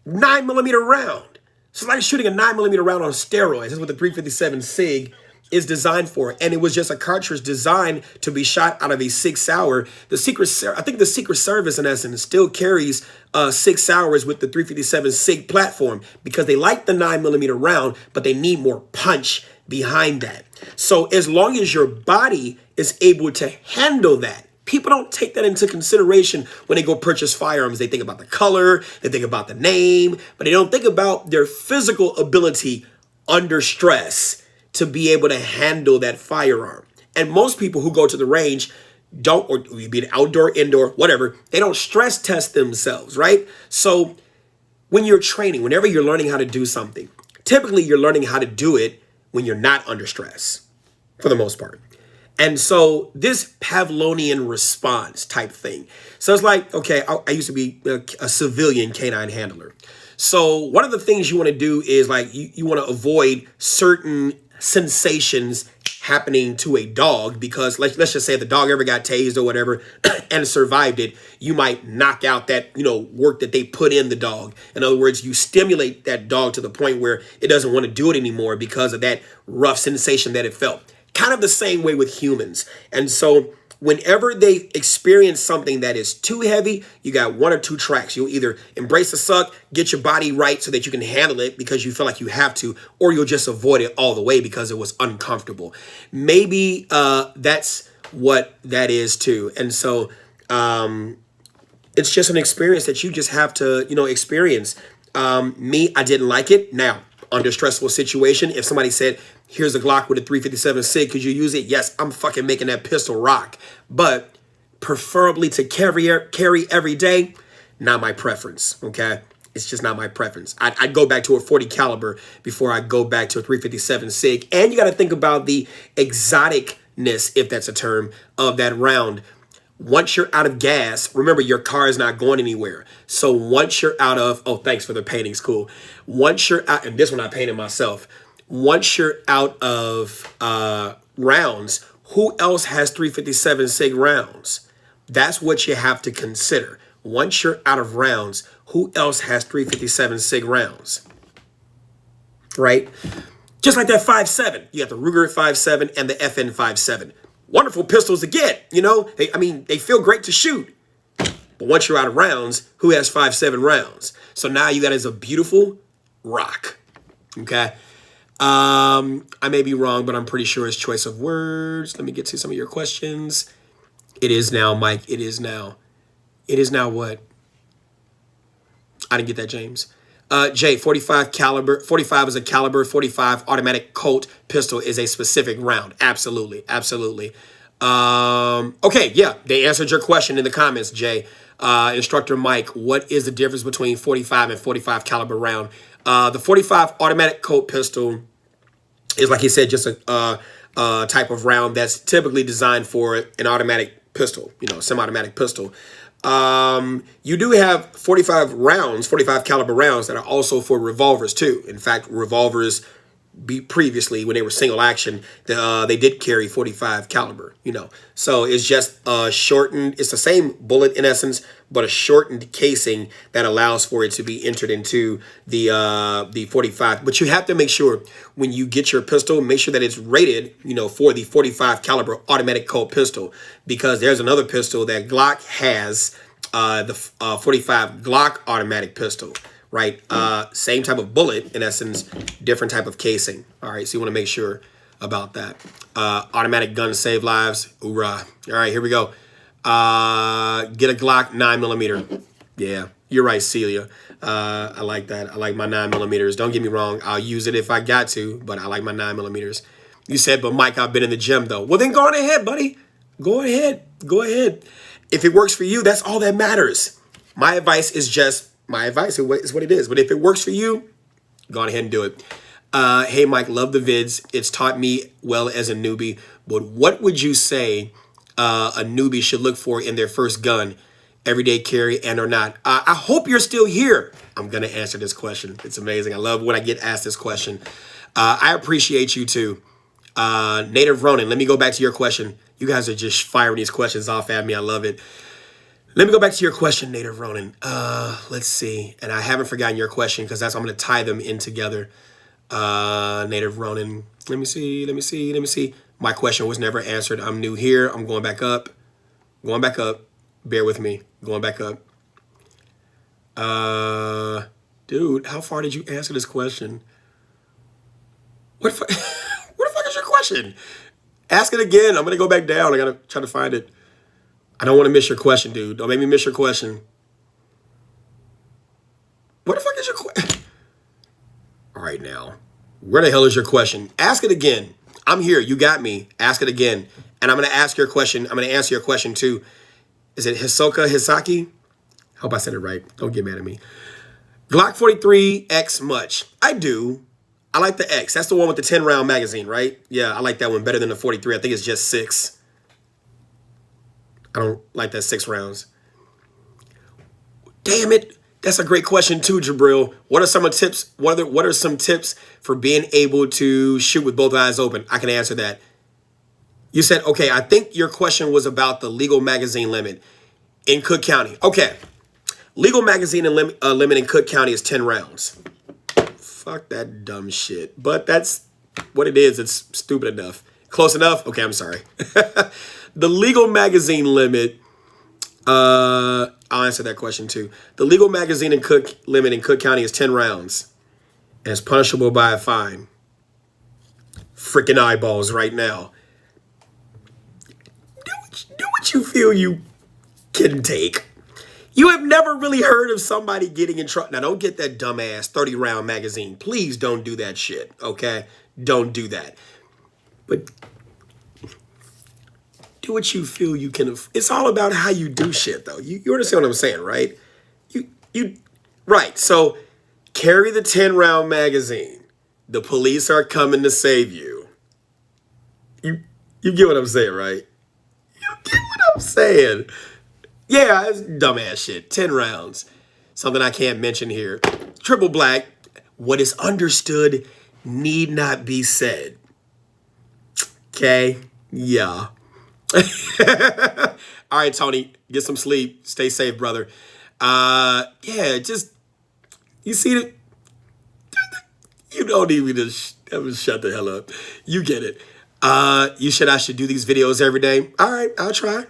Speaker 1: 9mm round. So it's like shooting a 9mm round on steroids. That's what the 357 SIG is designed for. And it was just a cartridge designed to be shot out of a 6 Sauer. I think the Secret Service, in essence, still carries 6 Sauers with the 357 SIG platform because they like the 9mm round, but they need more punch behind that. So as long as your body is able to handle that, people don't take that into consideration when they go purchase firearms. They think about the color, they think about the name, but they don't think about their physical ability under stress to be able to handle that firearm. And most people who go to the range don't, or be it outdoor, indoor, whatever, they don't stress test themselves, right? So when you're training, whenever you're learning how to do something, typically you're learning how to do it when you're not under stress, for the most part. And so this Pavlovian response type thing. So it's like, okay, I used to be a civilian canine handler. So one of the things you want to do is like, you want to avoid certain sensations happening to a dog, because let's just say if the dog ever got tased or whatever and survived it, you might knock out that, you know, work that they put in the dog. In other words, you stimulate that dog to the point where it doesn't want to do it anymore because of that rough sensation that it felt. Kind of the same way with humans. And so whenever they experience something that is too heavy, you got one or two tracks. You'll either embrace the suck, get your body right so that you can handle it because you feel like you have to, or you'll just avoid it all the way because it was uncomfortable. Maybe that's what that is too. And so it's just an experience that you just have to, you know, experience. Me, I didn't like it. Now, under stressful situation, if somebody said, here's a Glock with a 357 SIG, could you use it? Yes, I'm fucking making that pistol rock. But preferably to carry every day, not my preference, okay? It's just not my preference. I'd go back to a 40 caliber before I go back to a 357 SIG. And you got to think about the exoticness, if that's a term, of that round. Once you're out of gas, remember your car is not going anywhere. So once you're out of, oh, thanks for the paintings, cool. Once you're out, and this one I painted myself. Once you're out of rounds, who else has 357 SIG rounds? That's what you have to consider. Once you're out of rounds, who else has 357 SIG rounds? Right? Just like that 5.7. You got the Ruger 5.7 and the FN 5.7. Wonderful pistols to get, you know? They feel great to shoot. But once you're out of rounds, who has 5.7 rounds? So now you got as a beautiful rock. Okay? I may be wrong, but I'm pretty sure it's choice of words. Let me get to some of your questions. It is now, Mike. It is now. It is now what? I didn't get that, James. Jay, 45 caliber, 45 is a caliber, 45 automatic Colt pistol is a specific round. Absolutely, absolutely. Okay, yeah, they answered your question in the comments, Jay. Instructor Mike, what is the difference between 45 and 45 caliber round? The 45 automatic Colt pistol is, like he said, just a type of round that's typically designed for an automatic pistol, you know, semi-automatic pistol. You do have 45 rounds, 45 caliber rounds that are also for revolvers too. In fact, revolvers previously, when they were single action, they did carry 45 caliber, you know. So it's just shortened. It's the same bullet in essence, but a shortened casing that allows for it to be entered into the 45. But you have to make sure when you get your pistol, make sure that it's rated, you know, for the 45 caliber automatic Colt pistol, because there's another pistol that Glock has, the 45 Glock automatic pistol. Right, same type of bullet in essence, different type of casing. All right, so you want to make sure about that. Automatic gun save lives. Hoorah! All right, here we go. Get a Glock 9mm. Yeah, you're right, Celia. I like that. I like my 9mm. Don't get me wrong. I'll use it if I got to, but I like my 9mm. You said, but Mike, I've been in the gym though. Well, then go on ahead, buddy. Go ahead. Go ahead. If it works for you, that's all that matters. My advice is just. My advice is what it is. But if it works for you, go on ahead and do it. Hey, Mike, love the vids. It's taught me well as a newbie. But what would you say a newbie should look for in their first gun? Everyday carry and or not? I hope you're still here. I'm going to answer this question. It's amazing. I love when I get asked this question. I appreciate you too. Native Ronin, let me go back to your question. You guys are just firing these questions off at me. I love it. Let me go back to your question, Native Ronin. Let's see. And I haven't forgotten your question because I'm going to tie them in together. Native Ronin. Let me see. My question was never answered. I'm new here. I'm going back up. Bear with me. Going back up. Dude, how far did you answer this question? What the fuck is your question? Ask it again. I'm going to go back down. I got to try to find it. I don't want to miss your question, dude. Don't make me miss your question. What the fuck is your question? All right, now. Where the hell is your question? Ask it again. I'm here. You got me. Ask it again. And I'm going to ask your question. I'm going to answer your question, too. Is it Hisoka Hisaki? Hope I said it right. Don't get mad at me. Glock 43 X much? I do. I like the X. That's the one with the 10-round magazine, right? Yeah, I like that one better than the 43. I think it's just 6. I don't like that 6 rounds. Damn it. That's a great question too, Jabril. What are some tips? What are some tips for being able to shoot with both eyes open? I can answer that. You said, okay, I think your question was about the legal magazine limit in Cook County. Okay. Legal magazine and limit in Cook County is 10 rounds. Fuck that dumb shit. But that's what it is. It's stupid enough. Close enough? Okay, I'm sorry. The legal magazine limit, I'll answer that question too. The legal magazine and limit in Cook County is 10 rounds. And it's punishable by a fine. Freaking eyeballs right now. Do what you feel you can take. You have never really heard of somebody getting in trouble. Now, don't get that dumbass 30-round magazine. Please don't do that shit, okay? Don't do that. But do what you feel you can. It's all about how you do shit, though. You understand what I'm saying, right? Right. So carry the 10-round magazine. The police are coming to save you. You get what I'm saying, right? You get what I'm saying. Yeah, it's dumbass shit. 10 rounds. Something I can't mention here. Triple black. What is understood need not be said. Okay? Yeah. All right, Tony. Get some sleep. Stay safe, brother. Yeah, just, you see it? You don't need me to shut the hell up. You get it. I should do these videos every day. All right, I'll try.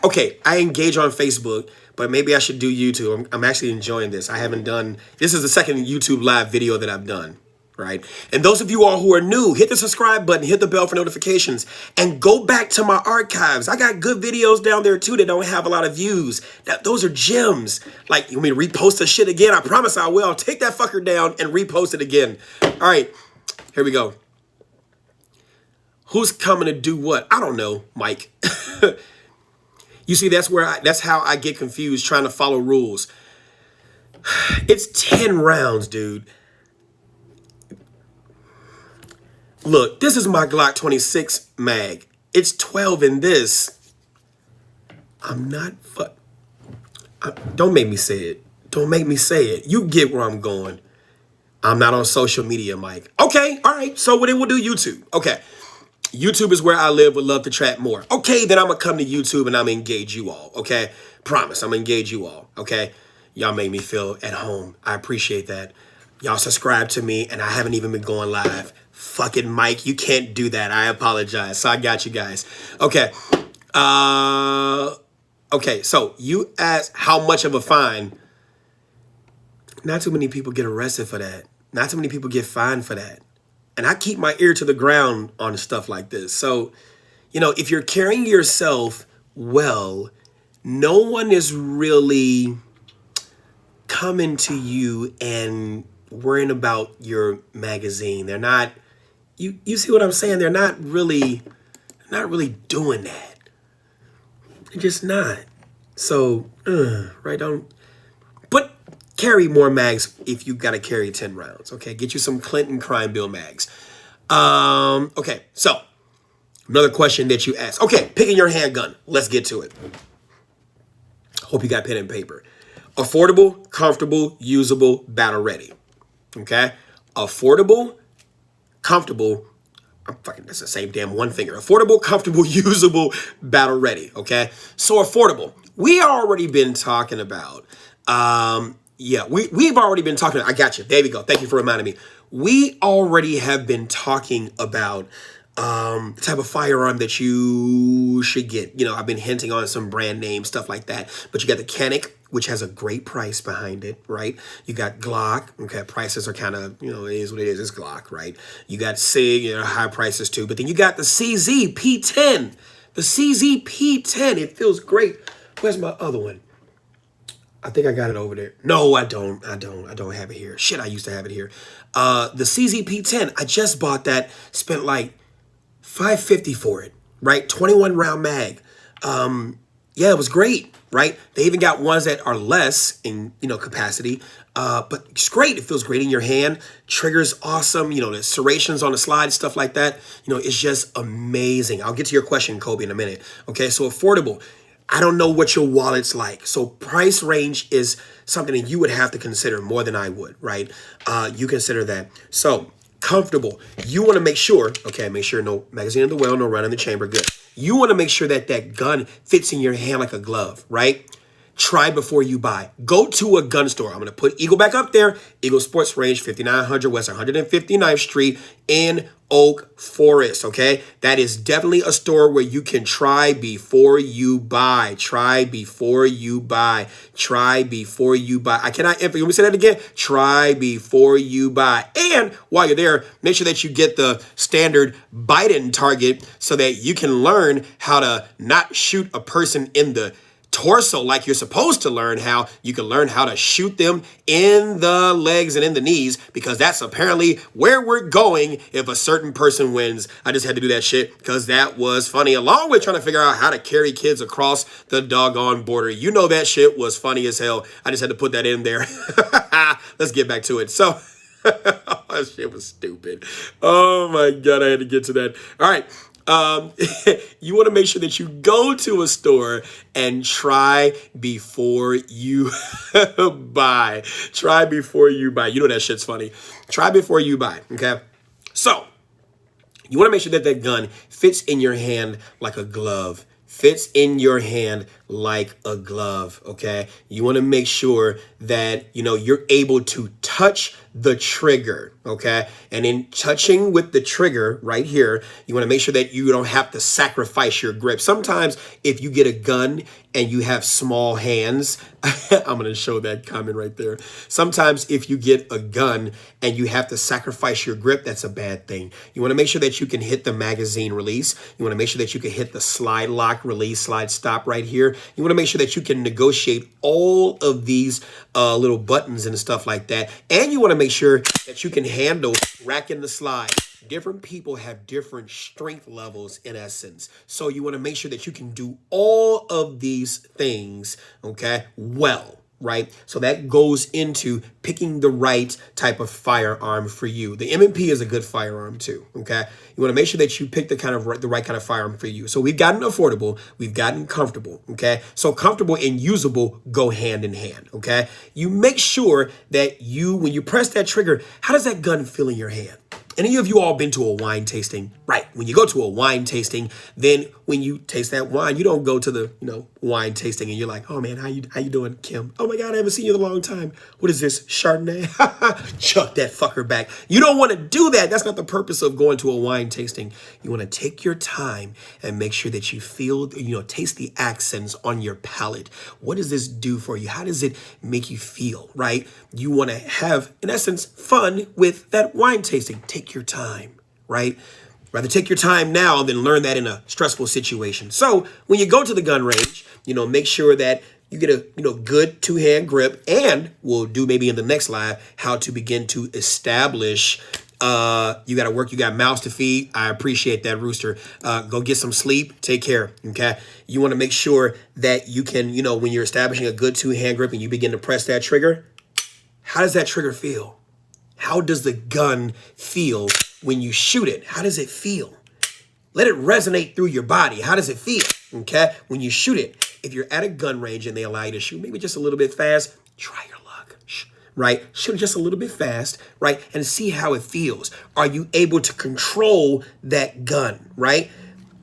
Speaker 1: Okay, I engage on Facebook, but maybe I should do YouTube. I'm actually enjoying this. This is the second YouTube live video that I've done, right? And those of you all who are new, hit the subscribe button, hit the bell for notifications, and go back to my archives. I got good videos down there too that don't have a lot of views. Those are gems. Like, you want me to repost the shit again? I promise I will. I'll take that fucker down and repost it again. All right, here we go. Who's coming to do what? I don't know, Mike. You see, that's how I get confused trying to follow rules. It's 10 rounds, dude. Look, this is my Glock 26 mag. It's 12 in this. Don't make me say it. Don't make me say it. You get where I'm going. I'm not on social media, Mike. Okay, all right. So then we'll do YouTube. Okay. YouTube is where I live, would love to chat more. Okay, then I'm going to come to YouTube and I'm going to engage you all, okay? Promise, I'm going to engage you all, okay? Y'all make me feel at home. I appreciate that. Y'all subscribe to me and I haven't even been going live. Fucking Mike, you can't do that. I apologize. So I got you guys. Okay. Okay, so you asked how much of a fine. Not too many people get arrested for that. Not too many people get fined for that. And I keep my ear to the ground on stuff like this. So, if you're carrying yourself well, no one is really coming to you and worrying about your magazine. They're not, you see what I'm saying? They're not really doing that. They're just not. So, right on. But carry more mags if you got to carry 10 rounds, okay? Get you some Clinton crime bill mags. Okay, so another question that you asked. Okay, picking your handgun. Let's get to it. Hope you got pen and paper. Affordable, comfortable, usable, battle ready. Okay? Affordable, comfortable, that's the same damn one finger. Affordable, comfortable, usable, battle ready. Okay? So affordable. We already been talking about we've already been talking. I got you. There we go. Thank you for reminding me. We already have been talking about the type of firearm that you should get. I've been hinting on some brand name stuff like that. But you got the Canic, which has a great price behind it, right? You got Glock. Okay, prices are kind of, it is what it is. It's Glock, right? You got SIG, high prices too. But then you got the CZ P10. The CZ P10. It feels great. Where's my other one? I think I got it over there. No, I don't have it here. Shit, I used to have it here. The CZP-10, I just bought that. Spent like $550 for it, right? 21 round mag. Yeah, it was great, right? They even got ones that are less in, capacity. But it's great. It feels great in your hand. Trigger's awesome. The serrations on the slide, stuff like that. It's just amazing. I'll get to your question, Kobe, in a minute. Okay, so affordable. I don't know what your wallet's like. So price range is something that you would have to consider more than I would, right? You consider that. So comfortable. You want to make sure no magazine in the well, no run in the chamber, good. You want to make sure that that gun fits in your hand like a glove, right? Try before you buy. Go to a gun store. I'm going to put Eagle back up there. Eagle Sports Range, 5900 West 159th Street in Oak Forest, okay? That is definitely a store where you can try before you buy. Try before you buy. Try before you buy. I cannot emphasize. Let me say that again. Try before you buy. And while you're there, make sure that you get the standard Biden target so that you can learn how to not shoot a person in the torso like you're supposed to learn how, you can learn how to shoot them in the legs and in the knees, because that's apparently where we're going if a certain person wins. I just had to do that shit because that was funny, along with trying to figure out how to carry kids across the doggone border. You know that shit was funny as hell. I just had to put that in there. Let's get back to it. So that shit was stupid. Oh my God, I had to get to that. All right. You want to make sure that you go to a store and try before you buy. Try before you buy. You know that shit's funny. Try before you buy, okay? So, you want to make sure that that gun fits in your hand like a glove. Fits in your hand like a glove, okay? You want to make sure that, you know, you're able to touch the trigger, okay? And in touching with the trigger right here, you want to make sure that you don't have to sacrifice your grip. Sometimes if you get a gun and you have small hands, I'm going to show that comment right there. Sometimes if you get a gun and you have to sacrifice your grip, that's a bad thing. You want to make sure that you can hit the magazine release. You want to make sure that you can hit the slide lock release, slide stop right here. You want to make sure that you can negotiate all of these little buttons and stuff like that. And you want to make sure that you can handle racking the slide. Different people have different strength levels in essence. So you want to make sure that you can do all of these things, okay, well, right? So that goes into picking the right type of firearm for you. The M&P is a good firearm too, okay? You want to make sure that you pick the right kind of firearm for you. So we've gotten affordable, we've gotten comfortable, okay? So comfortable and usable go hand in hand, okay? You make sure that when you press that trigger, how does that gun feel in your hand? Any of you all been to a wine tasting? Right. When you go to a wine tasting, then when you taste that wine, you don't go to the, wine tasting and you're like, oh man, how you doing, Kim? Oh my God, I haven't seen you in a long time. What is this, Chardonnay? Chuck that fucker back. You don't want to do that. That's not the purpose of going to a wine tasting. You want to take your time and make sure that you feel, taste the accents on your palate. What does this do for you? How does it make you feel, right? You want to have, in essence, fun with that wine tasting. Take your time, right? Rather take your time now than learn that in a stressful situation. So when you go to the gun range, make sure that you get a good two-hand grip, and we'll do maybe in the next live how to begin to establish. You got to work. You got mouths to feed. I appreciate that, Rooster. Go get some sleep. Take care. Okay. You want to make sure that you can, when you're establishing a good two-hand grip and you begin to press that trigger, how does that trigger feel? How does the gun feel when you shoot it? How does it feel? Let it resonate through your body. How does it feel? Okay. When you shoot it, if you're at a gun range and they allow you to shoot maybe just a little bit fast, try your luck, right? Shoot it just a little bit fast, right? And see how it feels. Are you able to control that gun, right?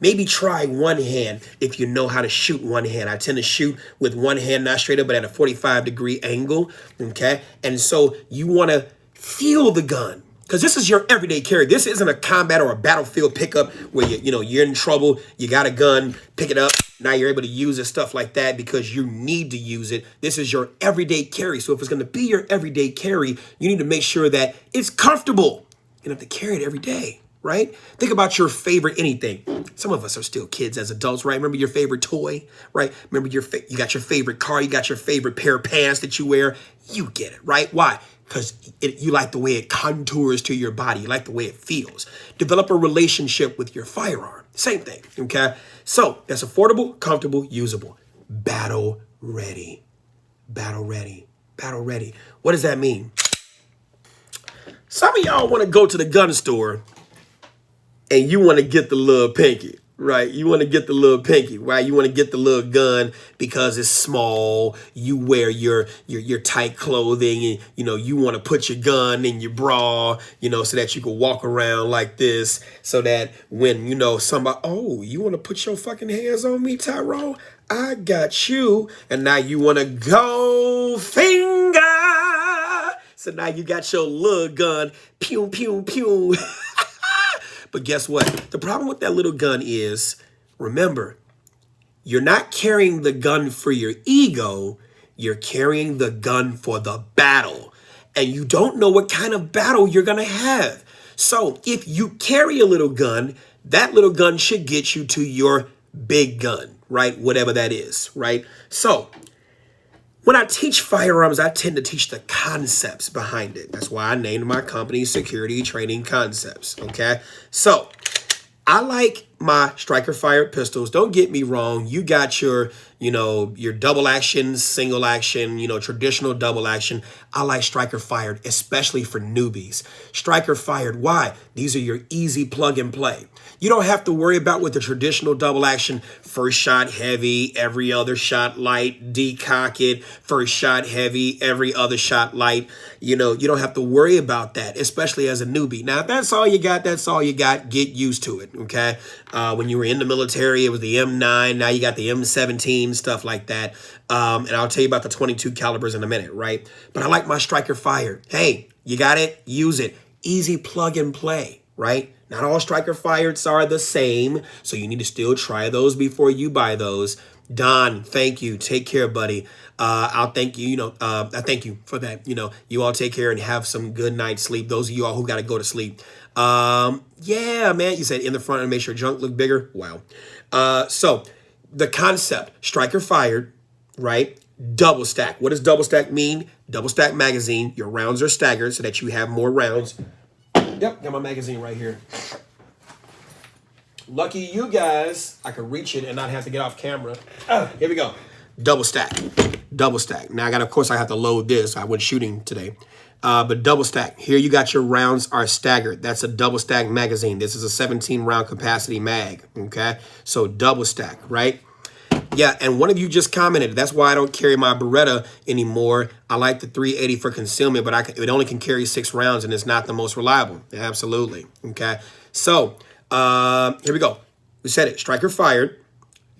Speaker 1: Maybe try one hand if you know how to shoot one hand. I tend to shoot with one hand, not straight up, but at a 45-degree angle, okay? And so you want to feel the gun, because this is your everyday carry. This isn't a combat or a battlefield pickup where you're in trouble, you got a gun, pick it up, now you're able to use it, stuff like that, because you need to use it. This is your everyday carry. So if it's going to be your everyday carry, you need to make sure that it's comfortable. You don't have to carry it every day, right? Think about your favorite anything. Some of us are still kids as adults, right? Remember your favorite toy, right? Remember you got your favorite car, you got your favorite pair of pants that you wear. You get it, right? Why? Because you like the way it contours to your body. You like the way it feels. Develop a relationship with your firearm. Same thing, okay? So that's affordable, comfortable, usable. Battle ready. Battle ready. Battle ready. What does that mean? Some of y'all want to go to the gun store and you want to get the little pinky. Right, you want to get the little pinky, right? You want to get the little gun because it's small. You wear your tight clothing, and you want to put your gun in your bra, so that you can walk around like this, so that when somebody, oh, you want to put your fucking hands on me, Tyrone? I got you, and now you want to go finger. So now you got your little gun, pew pew pew. But guess what? The problem with that little gun is, remember, you're not carrying the gun for your ego. You're carrying the gun for the battle. And you don't know what kind of battle you're going to have. So if you carry a little gun, that little gun should get you to your big gun. right? Whatever that is, right? So when I teach firearms, I tend to teach the concepts behind it. That's why I named my company Security Training Concepts, okay? So I like my striker fired pistols. Don't get me wrong. You got your, your double action, single action, traditional double action. I like striker fired, especially for newbies. Striker fired, why? These are your easy plug and play. You don't have to worry about with the traditional double action, first shot heavy, every other shot light, decock it, first shot heavy, every other shot light. You don't have to worry about that, especially as a newbie. Now, if that's all you got, that's all you got. Get used to it, okay? When you were in the military, it was the M9. Now you got the M17, stuff like that. And I'll tell you about the 22 calibers in a minute, right? But I like my striker fired. Hey, you got it? Use it. Easy plug and play, right? Not all striker fireds are the same, so you need to still try those before you buy those. Don, thank you. Take care, buddy. I'll thank you. I thank you for that. You all take care and have some good night's sleep. Those of you all who got to go to sleep. Yeah, man. You said in the front and make sure junk look bigger. Wow. So the concept, striker fired, right? Double stack. What does double stack mean? Double stack magazine. Your rounds are staggered so that you have more rounds. Yep, got my magazine right here. Lucky you guys, I could reach it and not have to get off camera. Here we go. Double stack. Double stack. Now, of course, I have to load this. I went shooting today. But double stack. Here you got your rounds are staggered. That's a double stack magazine. This is a 17 round capacity mag. Okay. So double stack, right? Yeah. And one of you just commented, that's why I don't carry my Beretta anymore. I like the 380 for concealment, but it only can carry 6 rounds and it's not the most reliable. Absolutely. Okay. So here we go. We said it. Striker fired,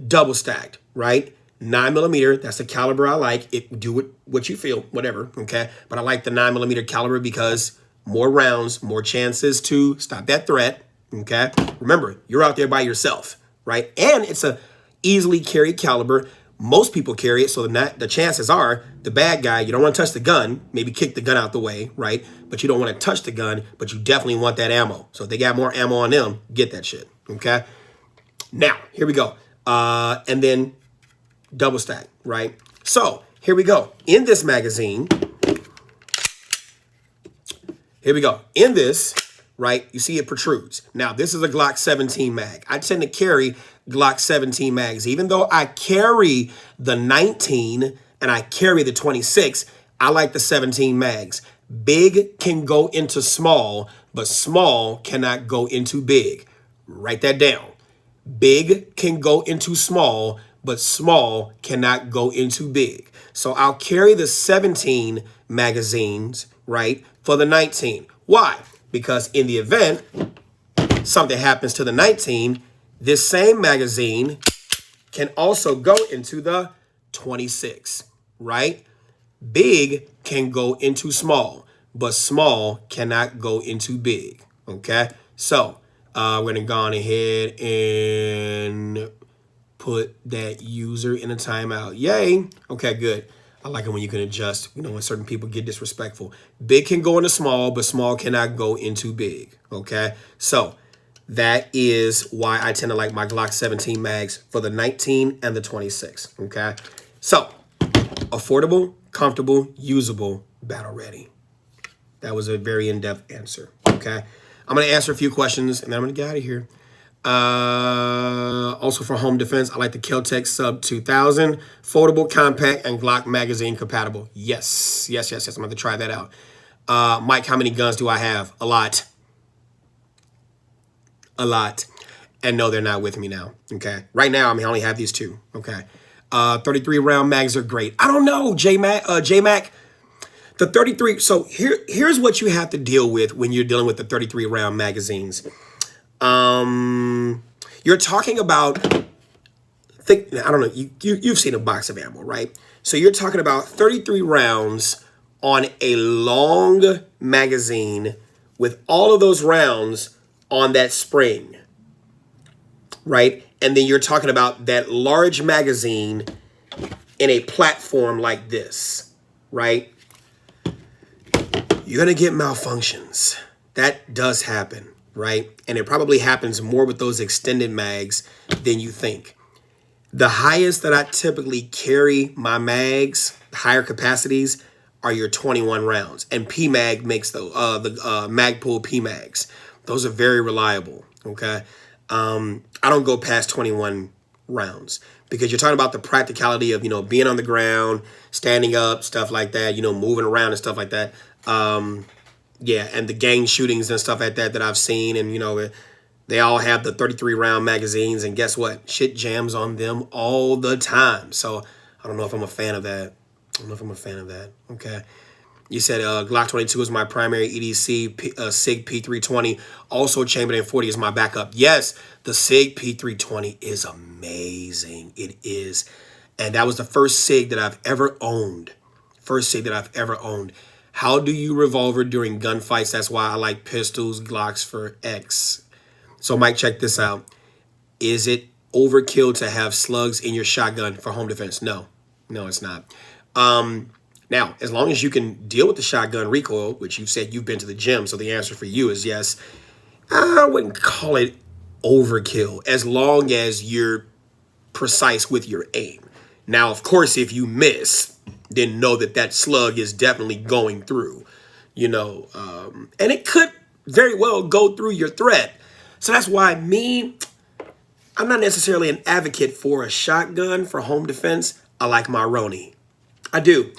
Speaker 1: double stacked, right? 9mm, that's the caliber I like. Do it what you feel, whatever, okay? But I like the 9mm caliber because more rounds, more chances to stop that threat, okay? Remember, you're out there by yourself, right? And it's a easily carried caliber. Most people carry it, so the chances are the bad guy, you don't want to touch the gun, maybe kick the gun out the way, right? But you don't want to touch the gun, but you definitely want that ammo. So if they got more ammo on them, get that shit, okay? Now, here we go. And then double stack, right? So here we go. In this magazine, here we go. In this, right, you see it protrudes. Now, this is a Glock 17 mag. I tend to carry Glock 17 mags. Even though I carry the 19 and I carry the 26, I like the 17 mags. Big can go into small, but small cannot go into big. Write that down. Big can go into small, but small cannot go into big. So I'll carry the 17 magazines, right, for the 19. Why? Because in the event something happens to the 19, this same magazine can also go into the 26, right? Big can go into small, but small cannot go into big, okay? So we're going to go on ahead and put that user in a timeout. Yay. Okay, good. I like it when you can adjust, when certain people get disrespectful. Big can go into small, but small cannot go into big, okay? So that is why I tend to like my Glock 17 mags for the 19 and the 26, okay? So affordable, comfortable, usable, battle ready. That was a very in-depth answer, okay? I'm going to answer a few questions, and then I'm going to get out of here. Also for home defense, I like the Kel-Tec Sub 2000, foldable, compact, and Glock magazine compatible. Yes. I'm going to try that out. Mike, how many guns do I have? A lot. And no, they're not with me now, okay? Right now, I only have these 2, okay? 33 round mags are great. I don't know, J-Mac. The 33, so here's what you have to deal with when you're dealing with the 33 round magazines. You're talking about, I don't know, you've seen a box of ammo, right? So you're talking about 33 rounds on a long magazine with all of those rounds on that spring, right? And then you're talking about that large magazine in a platform like this, right? You're going to get malfunctions. That does happen, right? And it probably happens more with those extended mags than you think. The highest that I typically carry my mags, higher capacities, are your 21 rounds. And PMag makes the Magpul PMags. Those are very reliable, okay? I don't go past 21 rounds because you're talking about the practicality of, being on the ground, standing up, stuff like that, moving around and stuff like that. Yeah, and the gang shootings and stuff like that I've seen, and, they all have the 33 round magazines, and guess what? Shit jams on them all the time. So I don't know if I'm a fan of that. Okay. You said Glock 22 is my primary EDC, SIG P320, also chambered in 40 is my backup. Yes, the SIG P320 is amazing. It is. And that was the first SIG that I've ever owned. How do you revolver during gunfights? That's why I like pistols, Glocks for X. So, Mike, check this out. Is it overkill to have slugs in your shotgun for home defense? No, it's not. Now, as long as you can deal with the shotgun recoil, which you've said you've been to the gym, so the answer for you is yes. I wouldn't call it overkill as long as you're precise with your aim. Now, of course, if you miss, then know that slug is definitely going through, and it could very well go through your threat. So that's why I'm not necessarily an advocate for a shotgun for home defense. I like my Roni. I do.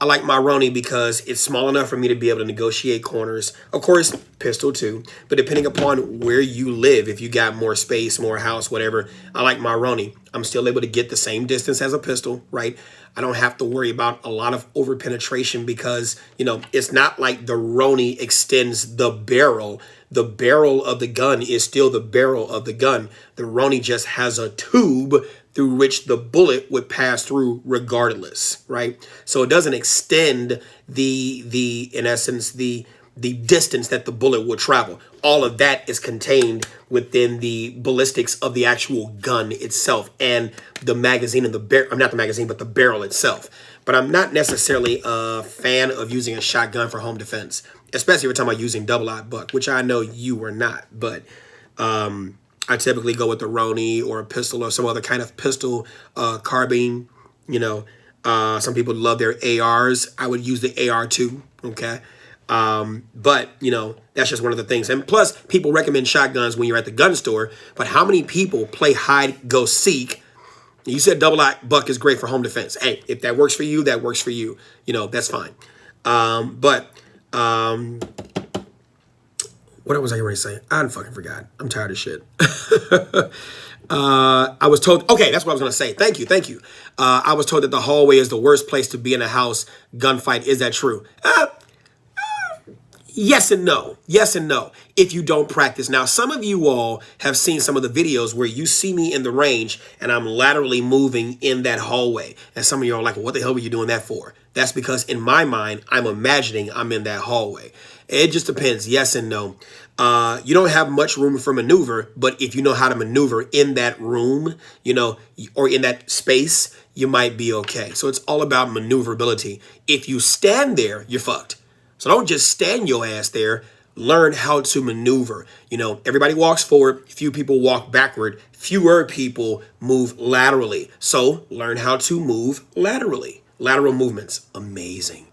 Speaker 1: I like my Roni because it's small enough for me to be able to negotiate corners. Of course, pistol too. But depending upon where you live, if you got more space, more house, whatever, I like my Roni. I'm still able to get the same distance as a pistol, right? I don't have to worry about a lot of over penetration because, it's not like the Roni extends the barrel. The barrel of the gun is still the barrel of the gun. The Roni just has a tube through which the bullet would pass through regardless, right? So it doesn't extend in essence, the distance that the bullet will travel. All of that is contained within the ballistics of the actual gun itself and the magazine and the barrel. Not the magazine, but the barrel itself. But I'm not necessarily a fan of using a shotgun for home defense, especially if we're talking about using double-aught buck, which I know you are not. But I typically go with the Roni or a pistol or some other kind of pistol carbine. Some people love their ARs. I would use the AR too, okay? But, that's just one of the things. And plus, people recommend shotguns when you're at the gun store. But how many people play hide, go seek? You said double-aught buck is great for home defense. Hey, if that works for you, that works for you. That's fine. What was I going to say? I fucking forgot. I'm tired of shit. I was told, okay, that's what I was going to say. Thank you. I was told that the hallway is the worst place to be in a house gunfight. Is that true? Yes and no. If you don't practice. Now, some of you all have seen some of the videos where you see me in the range and I'm laterally moving in that hallway. And some of you are like, well, what the hell were you doing that for? That's because in my mind, I'm imagining I'm in that hallway. It just depends. Yes and no. You don't have much room for maneuver, but if you know how to maneuver in that room, or in that space, you might be okay. So it's all about maneuverability. If you stand there, you're fucked. So don't just stand your ass there. Learn how to maneuver. Everybody walks forward. Few people walk backward. Fewer people move laterally. So learn how to move laterally. Lateral movements. Amazing.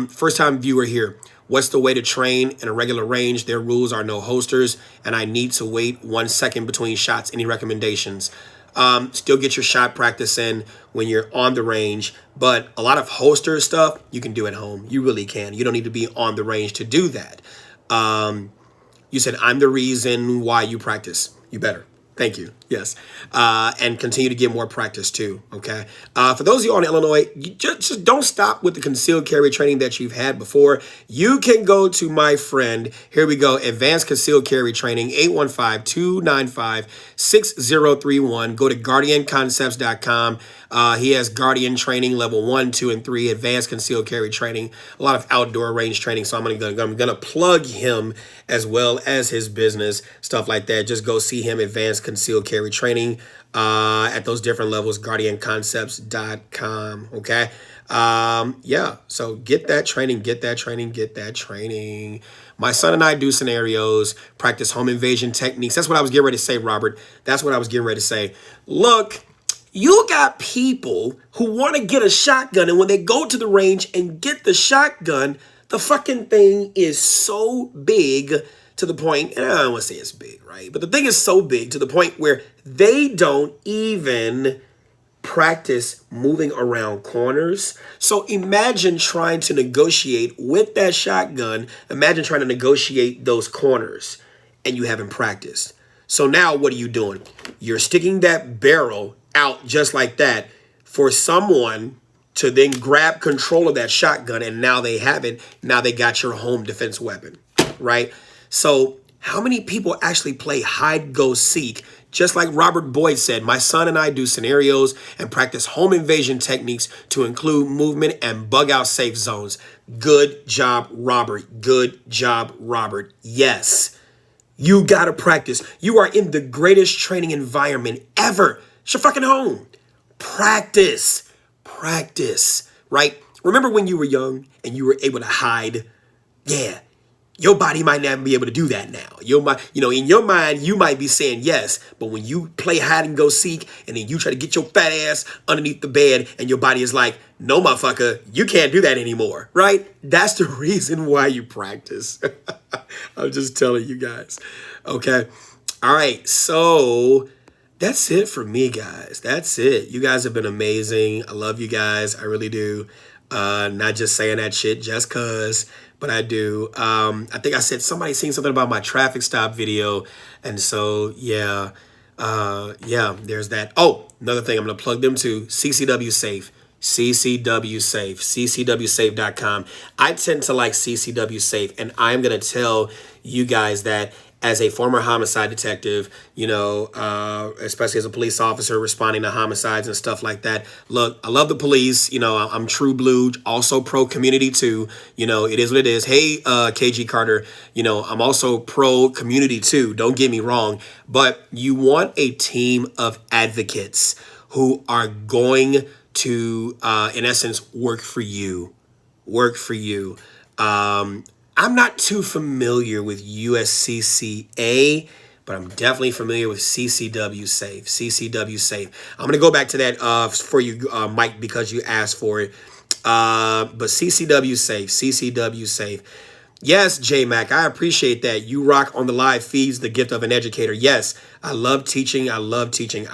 Speaker 1: First time viewer here. What's the way to train in a regular range? Their rules are no holsters, and I need to wait 1 second between shots. Any recommendations? Still get your shot practice in when you're on the range, but a lot of holster stuff you can do at home. You really can. You don't need to be on the range to do that. You said, I'm the reason why you practice. You better. Thank you. Yes. And continue to get more practice too. Okay. For those of you all in Illinois, you just don't stop with the concealed carry training that you've had before. You can go to my friend. Here we go. Advanced Concealed Carry Training, 815-295-6031. Go to guardianconcepts.com. He has Guardian training level 1, 2, and 3, advanced concealed carry training, a lot of outdoor range training. So I'm gonna plug him as well as his business, stuff like that. Just go see him, advanced concealed carry training, at those different levels, guardianconcepts.com. Okay. Yeah. So get that training. My son and I do scenarios, practice home invasion techniques. That's what I was getting ready to say, Robert. That's what I was getting ready to say. Look, You got people who want to get a shotgun, and when they go to the range and get the shotgun, the fucking thing is so big to the point, and I don't want to say it's big, right? But the thing is so big to the point where they don't even practice moving around corners. So imagine trying to negotiate with that shotgun. Imagine trying to negotiate those corners and you haven't practiced. So now what are you doing? You're sticking that barrel out just like that for someone to then grab control of that shotgun, and now they have it. Now they got your home defense weapon, right? So how many people actually play hide, go, seek? Just like Robert Boyd said, my son and I do scenarios and practice home invasion techniques to include movement and bug out safe zones. Good job, Robert. Good job, Robert. Yes, you got to practice. You are in the greatest training environment ever. It's your fucking home. Practice. Practice, right? Remember when you were young and you were able to hide? Yeah. Your body might not be able to do that now. In your mind, you might be saying yes, but when you play hide and go seek, and then you try to get your fat ass underneath the bed, and your body is like, no, motherfucker, you can't do that anymore, right? That's the reason why you practice. I'm just telling you guys. Okay. All right. So that's it for me, guys. That's it. You guys have been amazing. I love you guys. I really do. Not just saying that shit just cause, but I do. I think I said somebody seen something about my traffic stop video. And so, yeah, there's that. Oh, another thing I'm going to plug them to, CCW Safe. CCW Safe, ccwsafe.com. I tend to like CCW Safe, and I'm going to tell you guys that as a former homicide detective, especially as a police officer responding to homicides and stuff like that. Look, I love the police. I'm true blue, also pro community too. It is what it is. Hey, KG Carter, I'm also pro community too. Don't get me wrong. But you want a team of advocates who are going to, in essence, work for you. I'm not too familiar with USCCA, but I'm definitely familiar with CCW Safe. CCW Safe. I'm going to go back to that for you, Mike, because you asked for it. But CCW Safe. CCW Safe. Yes, J-Mac, I appreciate that. You rock on the live feeds, the gift of an educator. Yes, I love teaching. I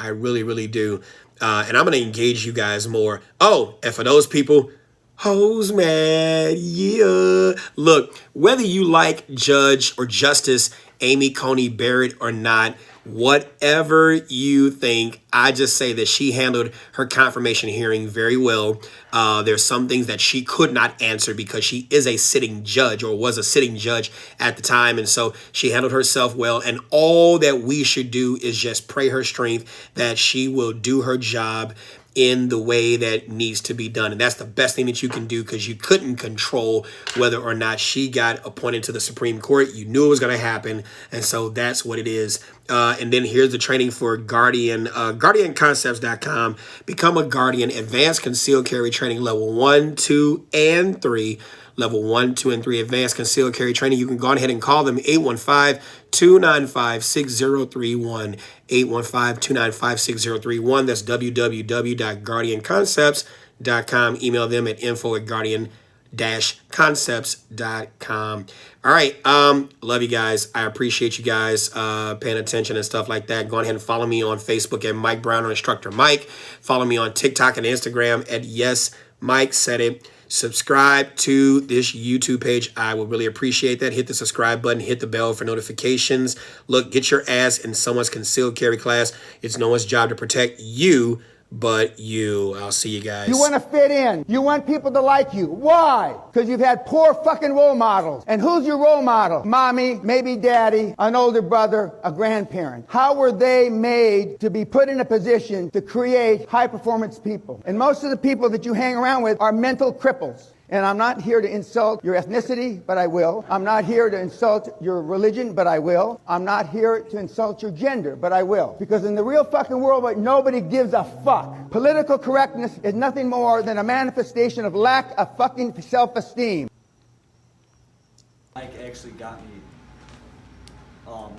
Speaker 1: really, really do. And I'm going to engage you guys more. Oh, and for those people... Hose man, yeah. Look, whether you like Judge or Justice Amy Coney Barrett or not, whatever you think, I just say that she handled her confirmation hearing very well. There's some things that she could not answer because she is a sitting judge, or was a sitting judge at the time. And so she handled herself well. And all that we should do is just pray her strength that she will do her job in the way that needs to be done. And that's the best thing that you can do, because you couldn't control whether or not she got appointed to the Supreme Court. You knew it was going to happen. And so that's what it is. And then here's the training for Guardian, guardianconcepts.com. Become a Guardian, advanced concealed carry training level 1, 2, and 3. Level 1, 2, and 3 advanced concealed carry training. You can go ahead and call them 815-295-6031. 815-295-6031. That's www.guardianconcepts.com. Email them at info@guardian-concepts.com. All right. Love you guys. I appreciate you guys paying attention and stuff like that. Go ahead and follow me on Facebook at Mike Brown or Instructor Mike. Follow me on TikTok and Instagram at Yes Mike Said It. Subscribe to this YouTube page. I would really appreciate that. Hit the subscribe button. Hit the bell for notifications. Look, get your ass in someone's concealed carry class. It's no one's job to protect you but you. I'll see you guys.
Speaker 2: You want to fit in. You want people to like you. Why? Because you've had poor fucking role models. And who's your role model? Mommy, maybe daddy, an older brother, a grandparent. How were they made to be put in a position to create high-performance people? And most of the people that you hang around with are mental cripples. And I'm not here to insult your ethnicity, but I will. I'm not here to insult your religion, but I will. I'm not here to insult your gender, but I will. Because in the real fucking world, nobody gives a fuck. Political correctness is nothing more than a manifestation of lack of fucking self-esteem.
Speaker 3: Mike actually got me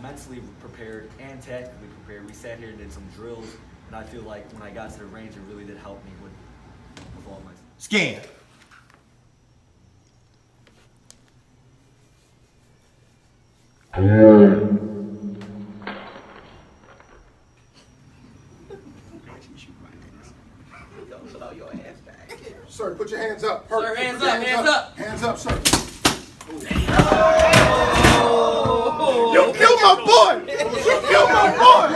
Speaker 3: mentally prepared and tactically prepared. We sat here and did some drills And I feel like when I got to the range, it really did help me with all my...
Speaker 1: Scan.
Speaker 4: Sir, put your hands up.
Speaker 5: Sir, hands up, hands up.
Speaker 4: Hands up, sir. You killed my boy! You killed my boy!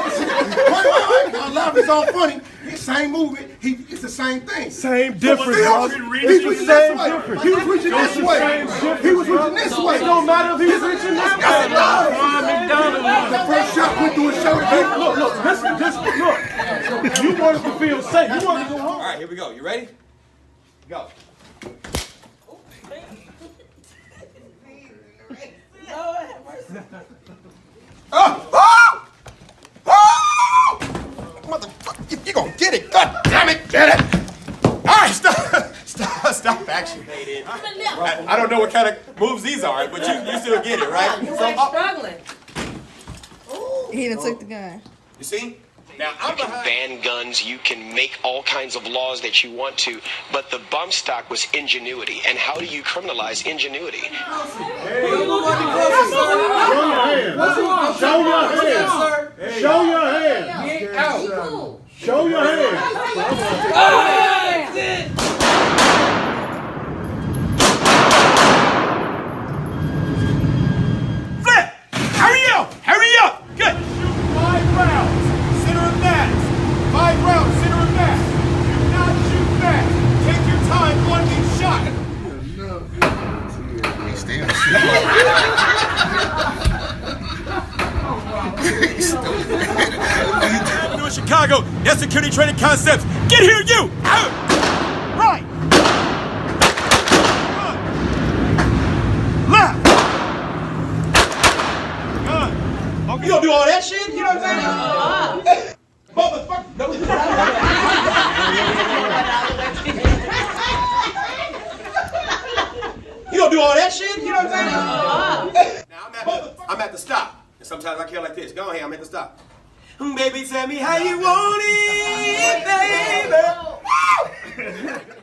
Speaker 4: Wait. Our life is all funny. It's same movement. It's the same thing.
Speaker 6: Same difference,
Speaker 4: He
Speaker 6: bro.
Speaker 4: was reaching this way. He was reaching this way. He was reaching this way.
Speaker 6: It don't matter if he's reaching that way.
Speaker 4: Yes, it does. The first shot went through his shoulder.
Speaker 6: Look, look. You wanted to feel safe. You wanted to go home.
Speaker 5: All right, here we go. You ready? Go.
Speaker 4: Motherfucker, you gonna get it. God damn it, get it. All right, stop action. I don't know what kind of moves these are, but you still get it, right?
Speaker 7: You ain't struggling. He done took the gun.
Speaker 4: You see? Now I'm
Speaker 8: You can ban guns, you can make all kinds of laws that you want to, but the bump stock was ingenuity. And how do you criminalize ingenuity?
Speaker 6: Show your hands. Show your hands. Show your hands.
Speaker 4: Flip! Hurry up! Good! 5 rounds, center of mass. 5 rounds, center of mass. Do not shoot fast. Take your time on each shot. New in Chicago, that's security training concepts. Get here, you! Right! Good. Left! Good. Okay. You gonna do all that shit? You know what I'm saying? Motherfucker! You gonna do all that shit? You know what I'm saying? Now I'm at the stop. And sometimes I kill like this. Go ahead, I'm at the stop. Baby, tell me how you want it, baby.